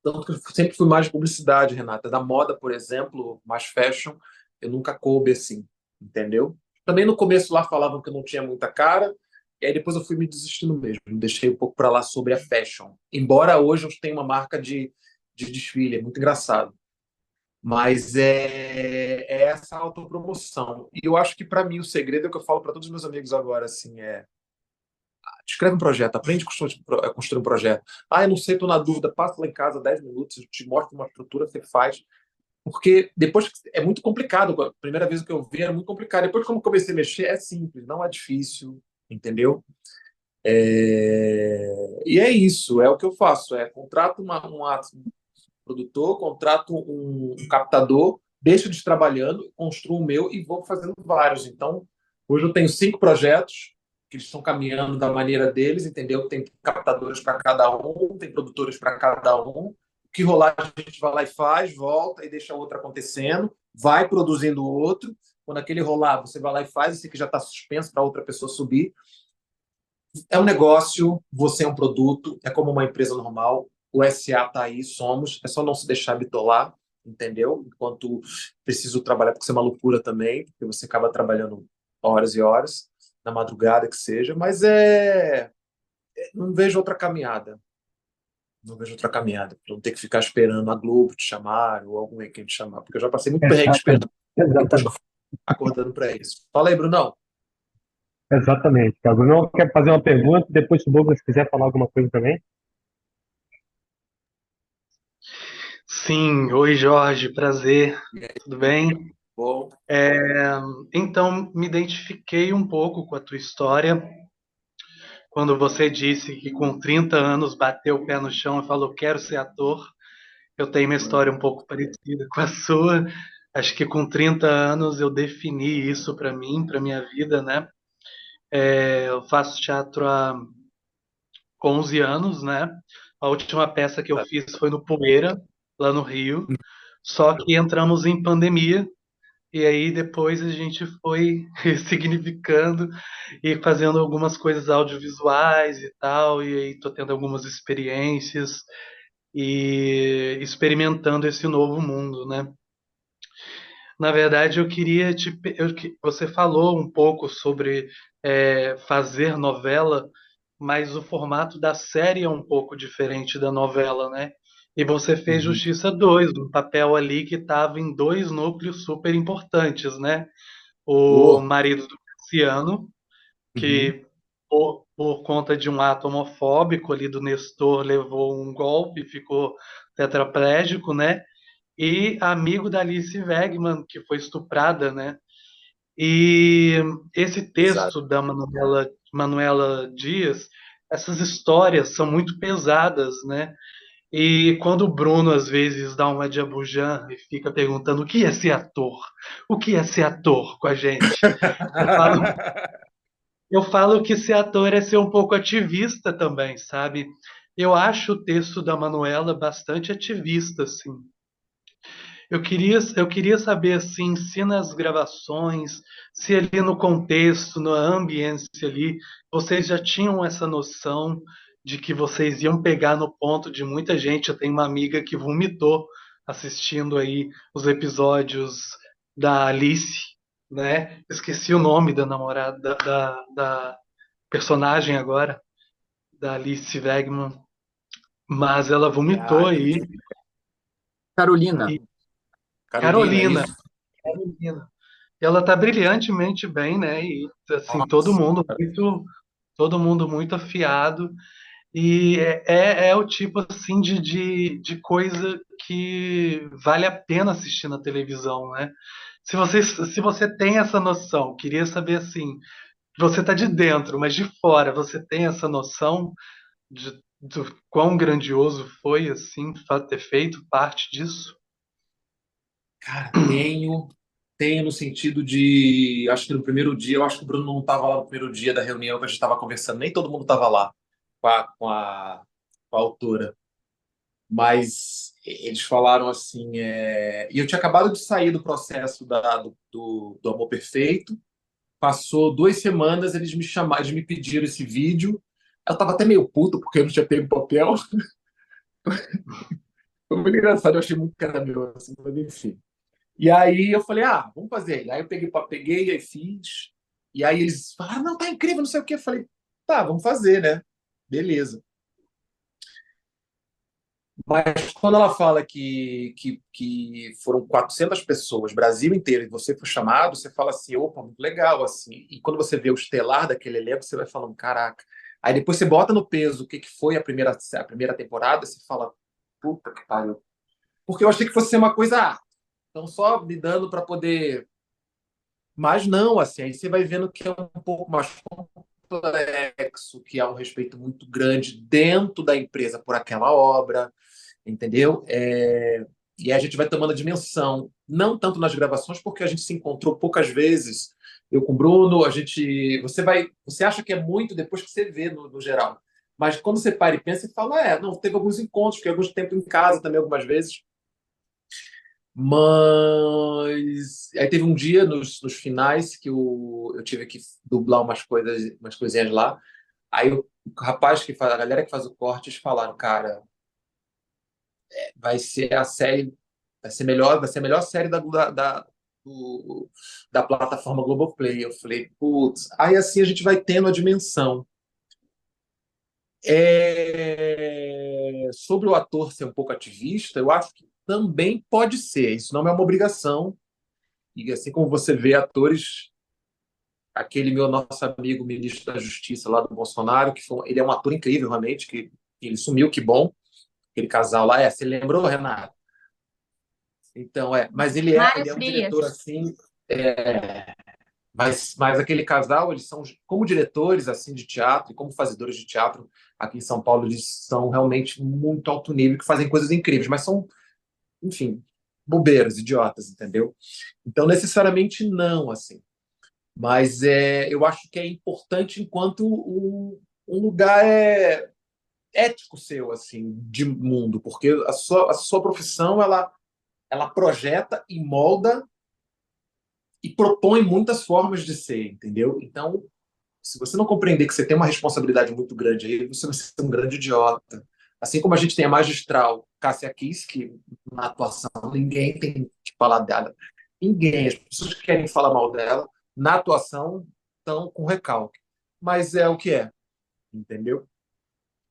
[SPEAKER 2] Tanto que eu sempre fui mais de publicidade, Renata. Da moda, por exemplo, mais fashion, eu nunca coube assim, entendeu? Também no começo lá falavam que eu não tinha muita cara, e aí depois eu fui me desistindo mesmo. Deixei um pouco para lá sobre a fashion. Embora hoje eu tenha uma marca de desfile, é muito engraçado. Mas é essa autopromoção. E eu acho que para mim o segredo é o que eu falo para todos os meus amigos agora, assim, escreve um projeto, aprende a construir um projeto. Eu não sei, estou na dúvida, passa lá em casa 10 minutos, eu te mostro uma estrutura, você faz. Porque depois é muito complicado. A primeira vez que eu vi era muito complicado. Depois, quando comecei a mexer, é simples, não é difícil, entendeu? E é isso, é o que eu faço. Contrato um produtor, contrato um captador, deixo eles trabalhando, construo o meu e vou fazendo vários. Então, hoje eu tenho 5 projetos que eles estão caminhando da maneira deles, entendeu? Tem captadores para cada um, tem produtores para cada um. O que rolar, a gente vai lá e faz, volta e deixa o outro acontecendo, vai produzindo o outro. Quando aquele rolar, você vai lá e faz, esse que já está suspenso para outra pessoa subir. É um negócio, você é um produto, é como uma empresa normal. O SA está aí, somos, é só não se deixar bitolar, entendeu? Enquanto preciso trabalhar, porque isso é uma loucura também, porque você acaba trabalhando horas e horas, na madrugada que seja, mas não vejo outra caminhada. Não vejo outra caminhada. Não ter que ficar esperando a Globo te chamar ou algum quem te chamar, porque eu já passei muito perrengue
[SPEAKER 1] Exatamente.
[SPEAKER 2] esperando e depois
[SPEAKER 1] Exatamente.
[SPEAKER 2] acordando para isso. Fala aí, Brunão.
[SPEAKER 1] Exatamente. O Bruno quer fazer uma pergunta, depois se o Douglas quiser falar alguma coisa também.
[SPEAKER 5] Sim, oi Jorge, prazer,
[SPEAKER 2] E aí,
[SPEAKER 5] tudo bem?
[SPEAKER 2] bom?
[SPEAKER 5] É, então, me identifiquei um pouco com a tua história quando você disse que com 30 anos bateu o pé no chão e falou: Quero ser ator. Eu tenho uma história um pouco parecida com a sua. Acho que com 30 anos eu defini isso para mim, para minha vida, né? Eu faço teatro há 11 anos, né? A última peça que eu fiz foi no Poeira, lá no Rio. Só que entramos em pandemia. E aí depois a gente foi ressignificando e fazendo algumas coisas audiovisuais e tal, e aí tô tendo algumas experiências e experimentando esse novo mundo, né? Na verdade, eu queria você falou um pouco sobre fazer novela, mas o formato da série é um pouco diferente da novela, né? E você fez
[SPEAKER 2] Uhum.
[SPEAKER 5] Justiça 2, um papel ali que estava em dois núcleos super importantes, né? O
[SPEAKER 2] Oh,
[SPEAKER 5] marido do Cassiano,
[SPEAKER 2] uhum.
[SPEAKER 5] que por conta de um ato homofóbico ali do Nestor levou um golpe e ficou tetraplégico, né? E amigo da Alice Wegman, que foi estuprada, né? E esse
[SPEAKER 2] Exato.
[SPEAKER 5] texto da Manuela Dias, essas histórias são muito pesadas, né? E quando o Bruno às vezes dá uma de Abujam e fica perguntando o que é ser ator? O que é ser ator com a gente? Eu falo, eu falo que ser ator é ser um pouco ativista também, sabe? Eu acho o texto da Manuela bastante ativista, assim. Eu queria saber, assim, se nas gravações, se ali no contexto, na ambiência ali, vocês já tinham essa noção de que vocês iam pegar no ponto de muita gente. Eu tenho uma amiga que vomitou assistindo aí os episódios da Alice, né? Esqueci o nome da namorada, da personagem agora, da Alice Wegman, mas ela vomitou
[SPEAKER 2] Ai,
[SPEAKER 5] aí.
[SPEAKER 3] Carolina,
[SPEAKER 5] E
[SPEAKER 2] Carolina,
[SPEAKER 5] Carolina,
[SPEAKER 2] isso.
[SPEAKER 5] Carolina. Ela tá brilhantemente bem, né? E assim,
[SPEAKER 2] Nossa.
[SPEAKER 5] todo mundo muito afiado. E é o tipo assim de coisa que vale a pena assistir na televisão, né? Se você tem essa noção, queria saber assim, você tá de dentro, mas de fora, você tem essa noção do quão grandioso foi assim ter feito parte disso?
[SPEAKER 2] Cara, tenho no sentido de, acho que no primeiro dia, eu acho que o Bruno não estava lá no primeiro dia da reunião que a gente estava conversando, nem todo mundo estava lá com a autora, mas eles falaram assim, e eu tinha acabado de sair do processo do Amor Perfeito, passou 2 semanas, eles me chamaram, eles me pediram esse vídeo, eu estava até meio puto porque eu não tinha pego o papel, foi muito engraçado, eu achei muito cara meu, assim, mas enfim. E aí eu falei, vamos fazer. Aí eu peguei e fiz. E aí eles falaram, não, tá incrível, não sei o quê. Eu falei, tá, vamos fazer, né? Beleza. Mas quando ela fala que foram 400 pessoas, Brasil inteiro, e você foi chamado, você fala assim, opa, muito legal, assim. E quando você vê o estelar daquele elenco, você vai falando, caraca. Aí depois você bota no peso o que foi a primeira temporada, você fala, puta que pariu. Porque eu achei que fosse ser uma coisa, estão só me dando para poder. Mas não, assim, aí você vai vendo que é um pouco mais complexo, que há um respeito muito grande dentro da empresa por aquela obra, entendeu? E aí a gente vai tomando a dimensão, não tanto nas gravações, porque a gente se encontrou poucas vezes, eu com o Bruno, você acha que é muito depois que você vê no geral. Mas quando você para e pensa, você fala, não, teve alguns encontros, fiquei alguns tempo em casa também algumas vezes. Mas aí teve um dia nos finais que eu tive que dublar umas coisinhas lá. Aí o rapaz que faz, a galera que faz o corte, eles falaram, cara, vai ser a série, vai ser a melhor série da plataforma Globoplay. Eu falei, putz, aí assim a gente vai tendo a dimensão. Sobre o ator ser um pouco ativista, eu acho que também pode ser. Isso não é uma obrigação. E assim como você vê atores, aquele nosso amigo ministro da Justiça lá do Bolsonaro, ele é um ator incrível, realmente, que ele sumiu, que bom. Aquele casal lá, você lembrou, Renato? Então, mas
[SPEAKER 4] Mário
[SPEAKER 2] ele é um
[SPEAKER 4] Frias.
[SPEAKER 2] diretor assim, mas aquele casal, eles são, como diretores assim de teatro e como fazedores de teatro aqui em São Paulo, eles são realmente muito alto nível, que fazem coisas incríveis, mas são, enfim, bobeiros, idiotas, entendeu? Então, necessariamente não, assim. Mas eu acho que é importante enquanto um lugar ético seu, assim, de mundo, porque a sua profissão, ela projeta e molda e propõe muitas formas de ser, entendeu? Então, se você não compreender que você tem uma responsabilidade muito grande aí, você vai ser um grande idiota. Assim como a gente tem a magistral Cássia Kiss, que na atuação ninguém tem que falar dela. Ninguém. As pessoas que querem falar mal dela, na atuação, estão com recalque. Mas é o que é, entendeu?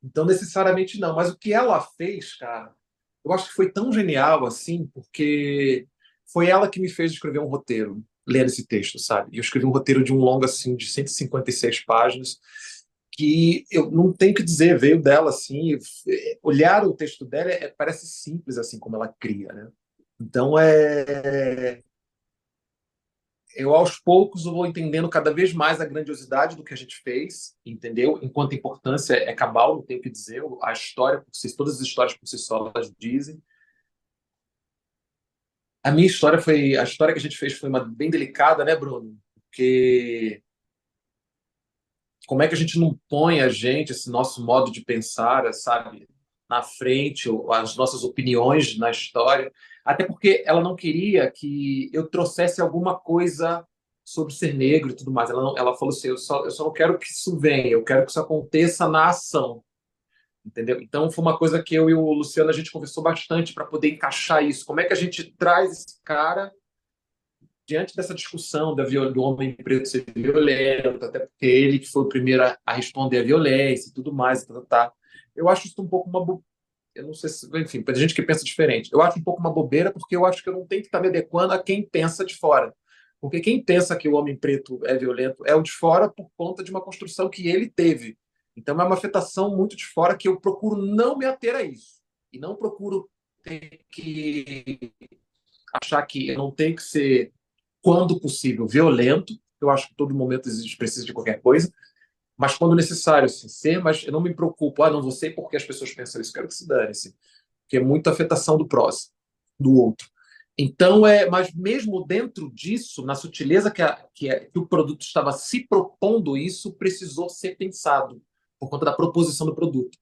[SPEAKER 2] Então, necessariamente não. Mas o que ela fez, cara, eu acho que foi tão genial assim, porque foi ela que me fez escrever um roteiro, lendo esse texto, sabe? E eu escrevi um roteiro de um longa, assim, de 156 páginas, que eu não tenho que dizer, veio dela, assim. Olhar o texto dela parece simples, assim, como ela cria, né? Então, eu aos poucos eu vou entendendo cada vez mais a grandiosidade do que a gente fez, entendeu? Enquanto a importância é cabal, não tenho o que dizer, a história por si, todas as histórias por si só elas dizem. A história que a gente fez foi uma bem delicada, né, Bruno? Porque como é que a gente não põe a gente, esse nosso modo de pensar, sabe, na frente, ou as nossas opiniões na história? Até porque ela não queria que eu trouxesse alguma coisa sobre ser negro e tudo mais. Ela falou assim: eu só não quero que isso venha, eu quero que isso aconteça na ação, entendeu? Então foi uma coisa que eu e o Luciano a gente conversou bastante para poder encaixar isso. Como é que a gente traz esse cara diante dessa discussão do homem preto ser violento, até porque ele que foi o primeiro a responder à violência e tudo mais, tá. Eu acho isso um pouco eu não sei se, enfim, tem gente que pensa diferente. Eu acho um pouco uma bobeira porque eu acho que eu não tenho que estar me adequando a quem pensa de fora. Porque quem pensa que o homem preto é violento é o de fora por conta de uma construção que ele teve. Então é uma afetação muito de fora que eu procuro não me ater a isso. E não procuro ter que achar que eu não tenho que ser, quando possível, violento. Eu acho que todo momento existe, precisa de qualquer coisa, mas quando necessário, sim, ser, mas eu não me preocupo, não vou ser porque as pessoas pensam isso, quero que se dane-se, porque é muita afetação do próximo, do outro. Então, mas mesmo dentro disso, na sutileza que o produto estava se propondo, isso precisou ser pensado, por conta da proposição do produto.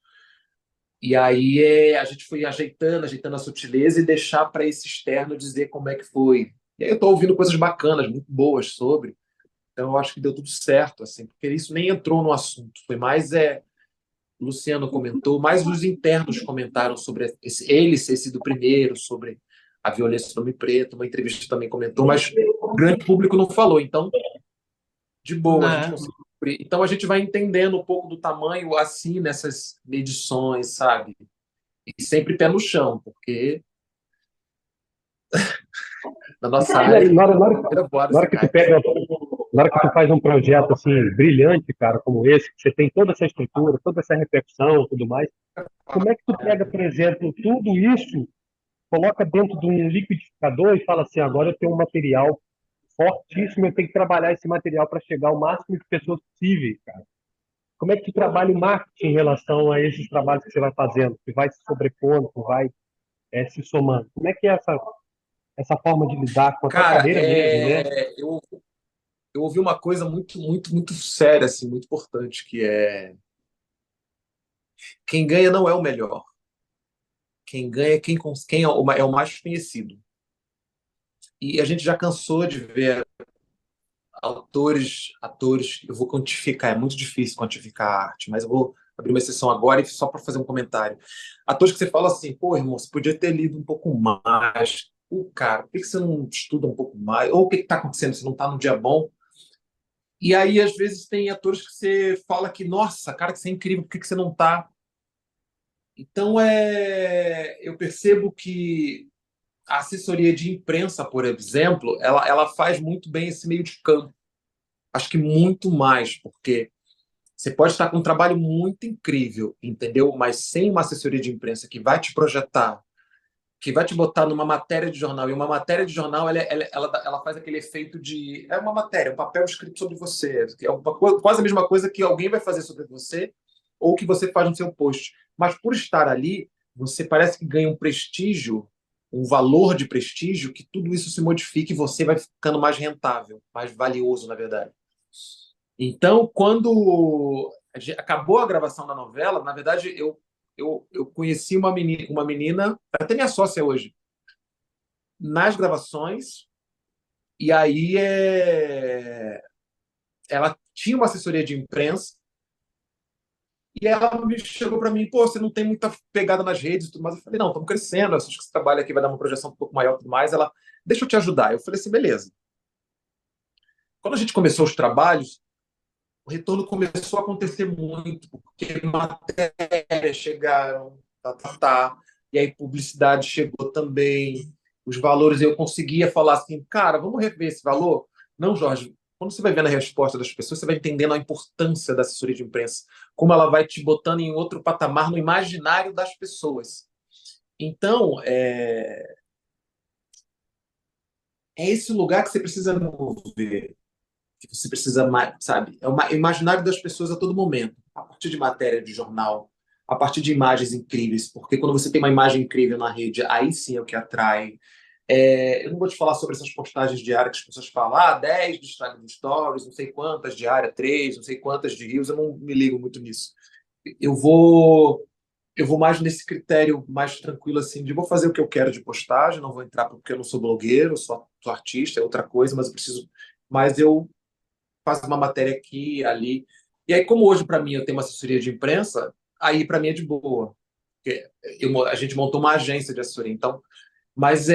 [SPEAKER 2] E aí a gente foi ajeitando a sutileza e deixar para esse externo dizer como é que foi. E aí eu estou ouvindo coisas bacanas, muito boas sobre. Então eu acho que deu tudo certo, assim, porque isso nem entrou no assunto. Foi mais o Luciano comentou, mais os internos comentaram sobre ele ser sido o primeiro, sobre a violência do homem preto. Uma entrevista também comentou, mas o grande público não falou. Então, de boa, a gente
[SPEAKER 5] Né?
[SPEAKER 2] conseguiu cumprir. Então a gente vai entendendo um pouco do tamanho assim nessas medições, sabe? E sempre pé no chão, porque na nossa área,
[SPEAKER 1] Na
[SPEAKER 2] voada
[SPEAKER 1] hora
[SPEAKER 2] você
[SPEAKER 1] que tu
[SPEAKER 2] cai.
[SPEAKER 1] pega, na hora que tu faz um projeto assim brilhante, cara, como esse, que você tem toda essa estrutura, toda essa repercussão, tudo mais, como é que tu pega, por exemplo, tudo isso, coloca dentro de um liquidificador e fala assim, agora eu tenho um material fortíssimo, eu tenho que trabalhar esse material para chegar ao máximo de pessoas possíveis, cara. Como é que tu trabalha o marketing em relação a esses trabalhos que você vai fazendo, que vai se sobrepondo, que vai se somando? Como é que é essa forma de lidar com a tua
[SPEAKER 2] Cara,
[SPEAKER 1] carreira mesmo, né?
[SPEAKER 2] eu eu ouvi uma coisa muito séria, assim, muito importante, que é quem ganha não é o melhor. Quem ganha é quem é o mais conhecido. E a gente já cansou de ver atores, eu vou quantificar, é muito difícil quantificar a arte, mas eu vou abrir uma exceção agora e só para fazer um comentário. Atores que você fala assim, pô, irmão, você podia ter lido um pouco mais. O cara, por que você não estuda um pouco mais? Ou o que está acontecendo? Você não está no dia bom? E aí, às vezes, tem atores que você fala que, nossa, cara, que você é incrível, por que você não está? Então, eu percebo que a assessoria de imprensa, por exemplo, ela faz muito bem esse meio de campo. Acho que muito mais, porque você pode estar com um trabalho muito incrível, entendeu? Mas sem uma assessoria de imprensa que vai te projetar, que vai te botar numa matéria de jornal, e uma matéria de jornal ela faz aquele efeito de. É uma matéria, um papel escrito sobre você, que é quase a mesma coisa que alguém vai fazer sobre você, ou que você faz no seu post. Mas por estar ali, você parece que ganha um prestígio, um valor de prestígio, que tudo isso se modifica e você vai ficando mais rentável, mais valioso, na verdade. Então, quando acabou a gravação da novela, na verdade, eu conheci uma menina, até minha sócia hoje, nas gravações, e aí ela tinha uma assessoria de imprensa, e ela me chegou para mim, pô, você não tem muita pegada nas redes e tudo mais. Eu falei, não, estamos crescendo, acho que esse trabalho aqui vai dar uma projeção um pouco maior e tudo mais. Ela, deixa eu te ajudar. Eu falei assim, beleza. Quando a gente começou os trabalhos, o retorno começou a acontecer muito, porque matérias chegaram, e aí publicidade chegou também, os valores, eu conseguia falar assim, cara, vamos rever esse valor? Não, Jorge, quando você vai vendo a resposta das pessoas, você vai entendendo a importância da assessoria de imprensa, como ela vai te botando em outro patamar no imaginário das pessoas. Então, é esse lugar que você precisa mover, que você precisa, sabe? É o imaginário das pessoas a todo momento, a partir de matéria de jornal, a partir de imagens incríveis, porque quando você tem uma imagem incrível na rede, aí sim é o que atrai. Eu não vou te falar sobre essas postagens diárias que as pessoas falam, 10 de Instagram Stories, não sei quantas diárias, 3, não sei quantas de Reels, eu não me ligo muito nisso. Eu vou eu vou mais nesse critério mais tranquilo assim, de vou fazer o que eu quero de postagem, não vou entrar porque eu não sou blogueiro, sou artista, é outra coisa, mas eu faço uma matéria aqui, ali. E aí, como hoje, para mim, eu tenho uma assessoria de imprensa, aí para mim é de boa. Porque a gente montou uma agência de assessoria, então, mas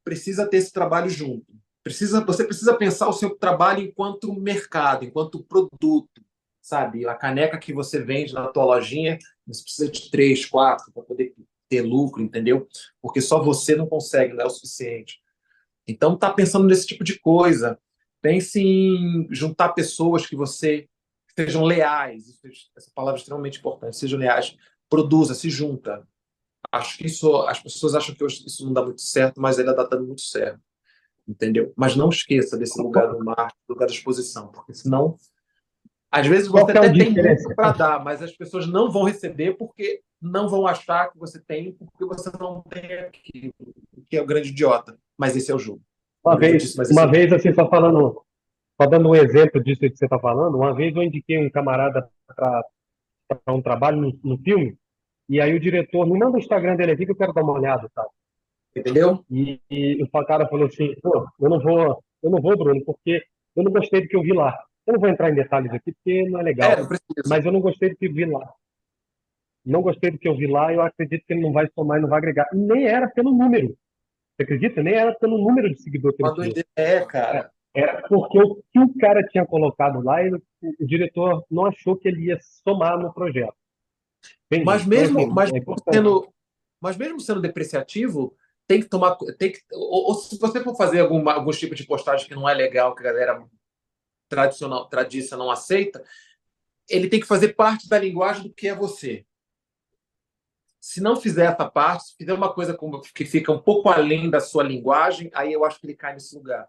[SPEAKER 2] precisa ter esse trabalho junto. Você precisa pensar o seu trabalho enquanto mercado, enquanto produto, sabe? A caneca que você vende na tua lojinha, você precisa de 3, 4 para poder ter lucro, entendeu? Porque só você não consegue, não é o suficiente. Então, tá pensando nesse tipo de coisa. Pense em juntar pessoas que você sejam leais. Essa palavra é extremamente importante. Sejam leais. Produza, se junta. Acho que isso, as pessoas acham que hoje isso não dá muito certo, mas ainda está dando muito certo. Entendeu? Mas não esqueça desse lugar do marketing, lugar da exposição, porque senão, às vezes
[SPEAKER 1] Qual
[SPEAKER 2] você
[SPEAKER 1] que é o
[SPEAKER 2] até tem muito
[SPEAKER 1] diferencial?
[SPEAKER 2] para dar, mas as pessoas não vão receber porque não vão achar que você tem, porque você não tem aquilo, que é o grande idiota. Mas esse é o jogo.
[SPEAKER 1] Uma
[SPEAKER 2] Lamento
[SPEAKER 1] vez,
[SPEAKER 2] disso, mas esse é
[SPEAKER 1] uma
[SPEAKER 2] o jogo.
[SPEAKER 1] vez assim, só dando um exemplo disso que você está falando, uma vez eu indiquei um camarada para um trabalho no filme, e aí o diretor me manda o Instagram dele aqui que eu quero dar uma olhada, sabe?
[SPEAKER 2] Entendeu?
[SPEAKER 1] E o cara falou assim, pô, eu não vou, Bruno, porque eu não gostei do que eu vi lá. Eu não vou entrar em detalhes aqui porque não é legal,
[SPEAKER 2] Não precisa.
[SPEAKER 1] mas eu não gostei do que eu vi lá. Não gostei do que eu vi lá, eu acredito que ele não vai somar e não vai agregar. E nem era pelo número. Você acredita? Nem era pelo número de seguidor que ele
[SPEAKER 2] Uma
[SPEAKER 1] tinha.
[SPEAKER 2] doideira.
[SPEAKER 1] É,
[SPEAKER 2] Cara.
[SPEAKER 1] era porque o que o cara tinha colocado lá, o diretor não achou que ele ia somar no projeto. Entende?
[SPEAKER 2] Mas
[SPEAKER 1] Então,
[SPEAKER 2] mesmo,
[SPEAKER 1] assim,
[SPEAKER 2] mas
[SPEAKER 1] é
[SPEAKER 2] mesmo
[SPEAKER 1] importante.
[SPEAKER 2] sendo, mas mesmo sendo depreciativo, tem que tomar, ou se você for fazer algum tipo de postagem que não é legal, que a galera tradiça não aceita, ele tem que fazer parte da linguagem do que é você. Se não fizer essa parte, se fizer uma coisa que fica um pouco além da sua linguagem, aí eu acho que ele cai nesse lugar.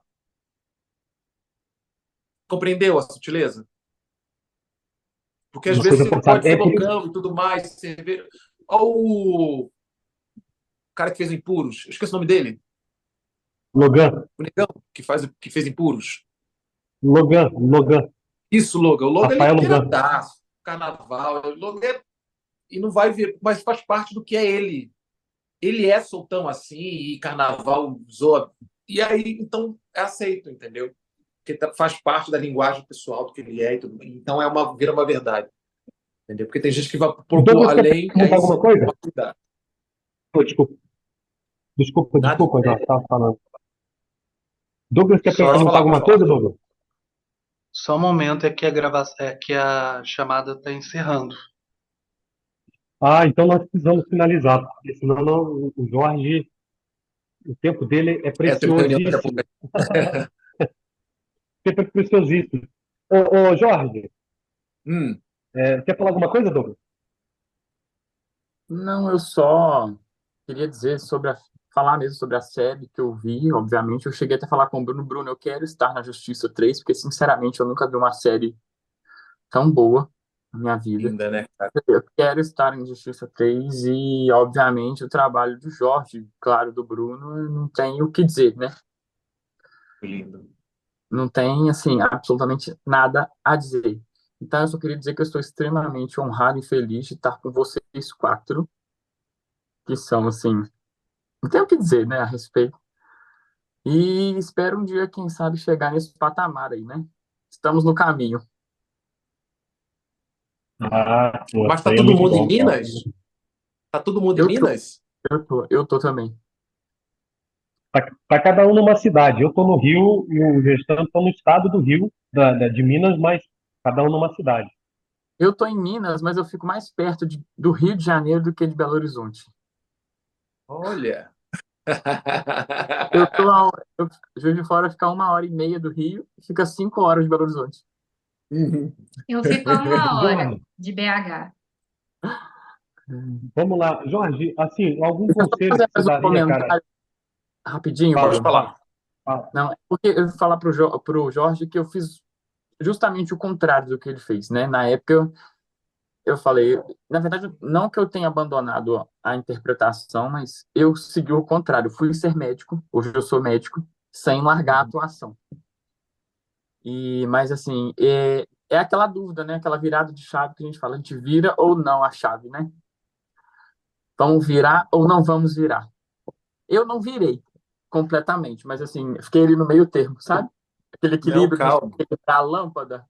[SPEAKER 2] Compreendeu a sutileza? Porque às
[SPEAKER 1] Uma
[SPEAKER 2] vezes
[SPEAKER 1] coisa
[SPEAKER 2] você
[SPEAKER 1] forçada.
[SPEAKER 2] pode ser loucão e tudo mais. Olha o cara que fez Impuros, eu esqueci o nome dele.
[SPEAKER 1] Logan,
[SPEAKER 2] O negão que fez Impuros.
[SPEAKER 1] Logan,
[SPEAKER 2] Isso, Logan. O Logan ele é
[SPEAKER 1] Rafael Logan.
[SPEAKER 2] pirataço, carnaval. O Logan e não vai ver, mas faz parte do que é ele. Ele é soltão assim, e carnaval zoa. E aí, então, é aceito, entendeu? Porque faz parte da linguagem pessoal do que ele é e tudo. Então, vira uma verdade, entendeu? Porque tem gente que vai propor
[SPEAKER 1] Douglas, quer
[SPEAKER 2] além, e
[SPEAKER 1] perguntar
[SPEAKER 2] aí
[SPEAKER 1] alguma
[SPEAKER 2] você
[SPEAKER 1] coisa?
[SPEAKER 2] pode cuidar.
[SPEAKER 1] Pô,
[SPEAKER 2] Nada.
[SPEAKER 1] desculpa, já estava falando. Douglas, quer
[SPEAKER 5] Só,
[SPEAKER 2] Pode
[SPEAKER 1] perguntar
[SPEAKER 2] falar, pode
[SPEAKER 1] alguma
[SPEAKER 2] falar.
[SPEAKER 1] coisa, Douglas?
[SPEAKER 5] só um momento é que a chamada está encerrando.
[SPEAKER 1] Ah, então nós precisamos finalizar, porque senão o Jorge, o tempo dele é
[SPEAKER 2] É, teve reunião daqui a pouco.
[SPEAKER 1] preciosíssimo. O tempo é preciosíssimo. Ô, Jorge,
[SPEAKER 2] Hum,
[SPEAKER 1] quer falar alguma coisa, Douglas?
[SPEAKER 3] Não, eu só queria dizer falar mesmo sobre a série que eu vi, obviamente. Eu cheguei até a falar com o Bruno. Bruno, eu quero estar na Justiça 3 porque, sinceramente, eu nunca vi uma série tão boa na minha vida.
[SPEAKER 2] Linda, né, cara?
[SPEAKER 3] Eu quero estar em Justiça 3 e, obviamente, o trabalho do Jorge, claro, do Bruno, não tem o que dizer, né?
[SPEAKER 2] Lindo.
[SPEAKER 3] Não tem, assim, absolutamente nada a dizer. Então, eu só queria dizer que eu estou extremamente honrado e feliz de estar com vocês quatro, que são, assim, não tem o que dizer, né, a respeito. E espero um dia, quem sabe, chegar nesse patamar aí, né? Estamos no caminho.
[SPEAKER 1] Ah, pô,
[SPEAKER 2] Mas
[SPEAKER 1] isso
[SPEAKER 2] tá
[SPEAKER 1] aí é
[SPEAKER 2] todo
[SPEAKER 1] muito
[SPEAKER 2] mundo em
[SPEAKER 1] bom, cara.
[SPEAKER 2] Minas? Tá todo mundo em
[SPEAKER 3] Eu tô,
[SPEAKER 2] Minas?
[SPEAKER 3] eu tô também.
[SPEAKER 1] Tá cada um numa cidade. Eu tô no Rio e o restante estão no estado do Rio, de Minas, mas cada um numa cidade.
[SPEAKER 3] Eu tô em Minas, mas eu fico mais perto do Rio de Janeiro do que de Belo Horizonte.
[SPEAKER 2] Olha.
[SPEAKER 3] Eu tô Juiz de Fora fica 1h30 do Rio e fica 5 horas de Belo Horizonte.
[SPEAKER 2] Uhum.
[SPEAKER 4] Eu fico a 1 hora
[SPEAKER 1] Jorge,
[SPEAKER 4] de BH.
[SPEAKER 1] vamos lá. Jorge, assim, algum
[SPEAKER 3] Deixa eu só
[SPEAKER 1] conselho
[SPEAKER 3] fazer
[SPEAKER 1] que você
[SPEAKER 3] mais um
[SPEAKER 1] daria, cara?
[SPEAKER 3] comentário rapidinho,
[SPEAKER 2] Pode
[SPEAKER 3] Bruno.
[SPEAKER 2] falar.
[SPEAKER 1] Fala.
[SPEAKER 3] Não, é porque eu vou falar pro Jorge que eu fiz justamente o contrário do que ele fez, né? Na época eu falei, na verdade, não que eu tenha abandonado a interpretação, mas eu segui o contrário. Fui ser médico, hoje eu sou médico, sem largar a atuação. Mas assim, é aquela dúvida, né? Aquela virada de chave que a gente fala, a gente vira ou não a chave, né? Vamos virar ou não vamos virar? Eu não virei completamente, mas assim, fiquei ali no meio termo, sabe? Aquele
[SPEAKER 2] Não,
[SPEAKER 3] equilíbrio que a gente tem
[SPEAKER 2] calma.
[SPEAKER 3] que equilibrar a lâmpada.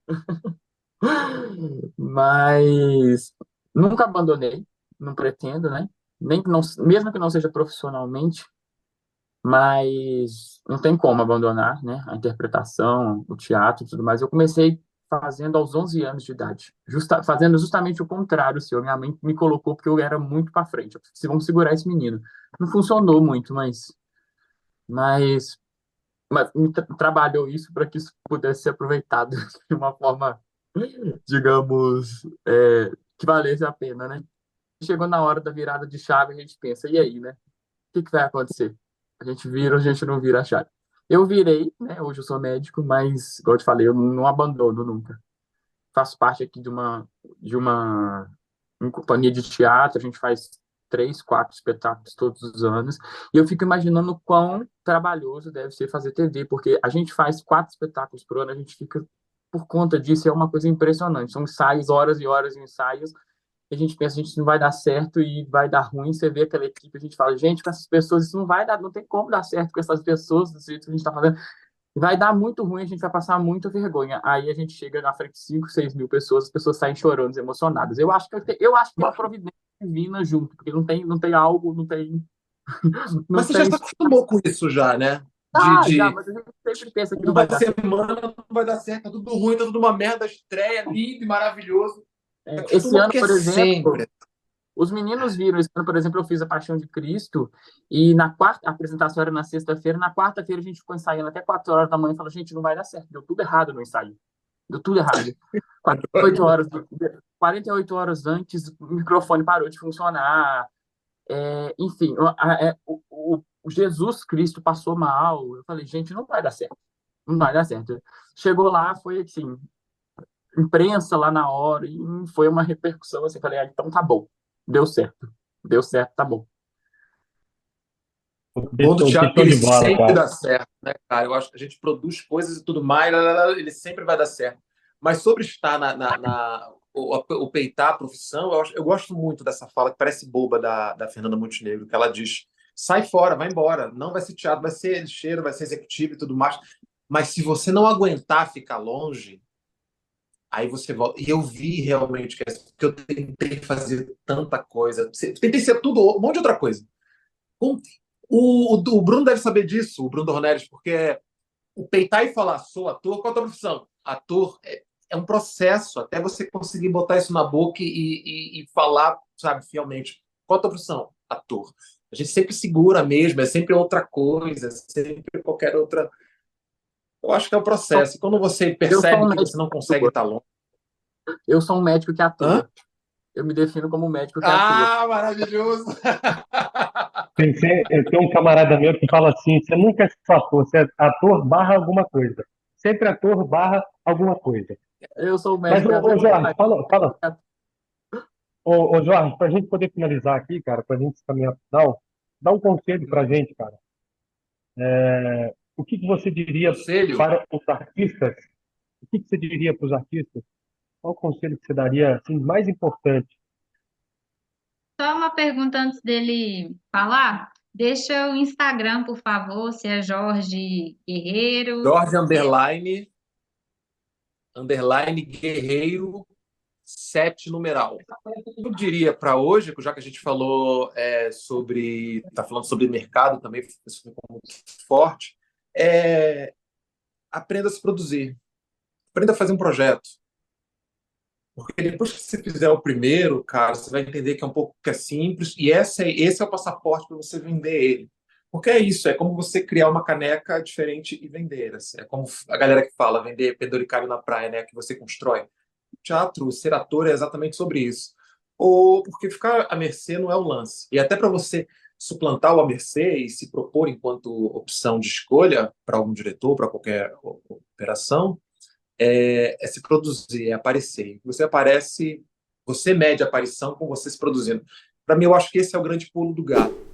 [SPEAKER 3] Mas nunca abandonei, não pretendo, né? Nem que não, mesmo que não seja profissionalmente, mas não tem como abandonar, né? A interpretação, o teatro e tudo mais. Eu comecei fazendo aos 11 anos de idade, fazendo justamente o contrário, senhor. Minha mãe me colocou porque eu era muito para frente. Eu disse, vamos segurar esse menino. Não funcionou muito, mas, mas trabalhou isso para que isso pudesse ser aproveitado de uma forma, digamos, que valesse a pena, né? Chegou na hora da virada de chave, a gente pensa, e aí, né? O que vai acontecer? A gente vira ou a gente não vira a chave? Eu virei, né? Hoje eu sou médico, mas, igual eu te falei, eu não abandono nunca. Faço parte aqui de uma companhia de teatro, a gente faz 3, 4 espetáculos todos os anos, e eu fico imaginando o quão trabalhoso deve ser fazer TV, porque a gente faz 4 espetáculos por ano, a gente fica, por conta disso, é uma coisa impressionante. São ensaios, horas e horas de ensaios, e a gente pensa, a gente não vai dar certo e vai dar ruim. Você vê aquela equipe, a gente fala, gente, com essas pessoas isso não vai dar, não tem como dar certo com essas pessoas do jeito que a gente está fazendo. Vai dar muito ruim, a gente vai passar muita vergonha. Aí a gente chega na frente de 5, 6 mil pessoas, as pessoas saem chorando, emocionadas. Eu acho que tem uma providência divina junto, porque não tem algo, não
[SPEAKER 2] Mas você já
[SPEAKER 3] tem.
[SPEAKER 2] se acostumou com isso já, né?
[SPEAKER 3] Já,
[SPEAKER 2] De
[SPEAKER 3] mas a gente sempre pensa que não
[SPEAKER 2] uma
[SPEAKER 3] vai dar certo.
[SPEAKER 2] semana não vai dar certo, tá tudo ruim, tá tudo uma merda, estreia, lindo e maravilhoso. Você
[SPEAKER 3] Esse
[SPEAKER 2] acostuma
[SPEAKER 3] ano,
[SPEAKER 2] porque é
[SPEAKER 3] por exemplo,
[SPEAKER 2] sempre.
[SPEAKER 3] os meninos viram, esse ano, por exemplo, eu fiz a Paixão de Cristo, e na quarta, a apresentação era na sexta-feira, na quarta-feira a gente ficou ensaiando até 4 horas da manhã e falou, gente, não vai dar certo, deu tudo errado no ensaio. Deu tudo errado. 48 horas, 48 horas antes, o microfone parou de funcionar. Enfim, o Jesus Cristo passou mal. Eu falei, gente, não vai dar certo. Não vai dar certo. Chegou lá, foi assim, imprensa lá na hora, e foi uma repercussão assim. Falei, então tá bom. Deu certo. Deu certo, tá bom.
[SPEAKER 2] Bom do
[SPEAKER 1] Que
[SPEAKER 2] teatro,
[SPEAKER 1] show
[SPEAKER 2] ele
[SPEAKER 1] de bola,
[SPEAKER 2] sempre
[SPEAKER 1] cara.
[SPEAKER 2] dá certo, né, cara? Eu acho que a gente produz coisas e tudo mais, ele sempre vai dar certo. Mas sobre estar o peitar a profissão, eu gosto muito dessa fala que parece boba da Fernanda Montenegro, que ela diz: sai fora, vai embora, não vai ser teatro, vai ser lixeiro, vai ser executivo e tudo mais. Mas se você não aguentar ficar longe, aí você volta. E eu vi realmente que eu tentei fazer tanta coisa, tentei ser tudo, um monte de outra coisa. Com- o Bruno deve saber disso, o Bruno Dornelles, porque o peitar e falar, sou ator, qual é a tua profissão? Ator é um processo até você conseguir botar isso na boca e falar, sabe, fielmente. Qual é a tua profissão? Ator. A gente sempre segura mesmo, é sempre outra coisa, é sempre qualquer outra. Eu acho que é o processo. E quando você
[SPEAKER 3] Eu sou
[SPEAKER 2] percebe
[SPEAKER 3] um
[SPEAKER 2] que
[SPEAKER 3] médico
[SPEAKER 2] você não
[SPEAKER 3] que
[SPEAKER 2] consegue
[SPEAKER 3] atua.
[SPEAKER 2] estar longe.
[SPEAKER 3] Eu sou um médico que
[SPEAKER 2] Hã?
[SPEAKER 3] atua. Eu me defino como um médico que atua.
[SPEAKER 2] Ah, maravilhoso!
[SPEAKER 1] Eu tenho um camarada meu que fala assim: você nunca é só ator, você é ator barra alguma coisa. Sempre ator barra alguma coisa.
[SPEAKER 3] Eu sou um
[SPEAKER 1] Mas,
[SPEAKER 3] médico que atua.
[SPEAKER 1] ô Jorge, ô Jorge, para a gente poder finalizar aqui, cara, para a gente caminhar pro final, dá um conselho para a gente, cara. O que que você diria
[SPEAKER 2] Conselho?
[SPEAKER 1] para os artistas? O que que você diria para os artistas? Qual o conselho que você daria, assim, mais importante?
[SPEAKER 4] Só uma pergunta antes dele falar. Deixa o Instagram, por favor, se é Jorge Guerreiro.
[SPEAKER 2] Jorge underline Guerreiro 7 numeral. Eu diria para hoje, já que a gente falou está falando sobre mercado também, isso ficou muito forte, aprenda a se produzir, aprenda a fazer um projeto. Porque depois que você fizer o primeiro, cara, você vai entender que é um pouco que é simples, e esse é o passaporte para você vender ele. Porque é isso, é como você criar uma caneca diferente e vender. Assim. É como a galera que fala, vender penduricalho na praia, né, que você constrói. Teatro, ser ator é exatamente sobre isso. Ou porque ficar à mercê não é o lance. E até para você suplantar o à mercê e se propor enquanto opção de escolha para algum diretor, para qualquer operação, é se produzir, é aparecer. Você aparece, você mede a aparição com você se produzindo. Para mim, eu acho que esse é o grande pulo do gato.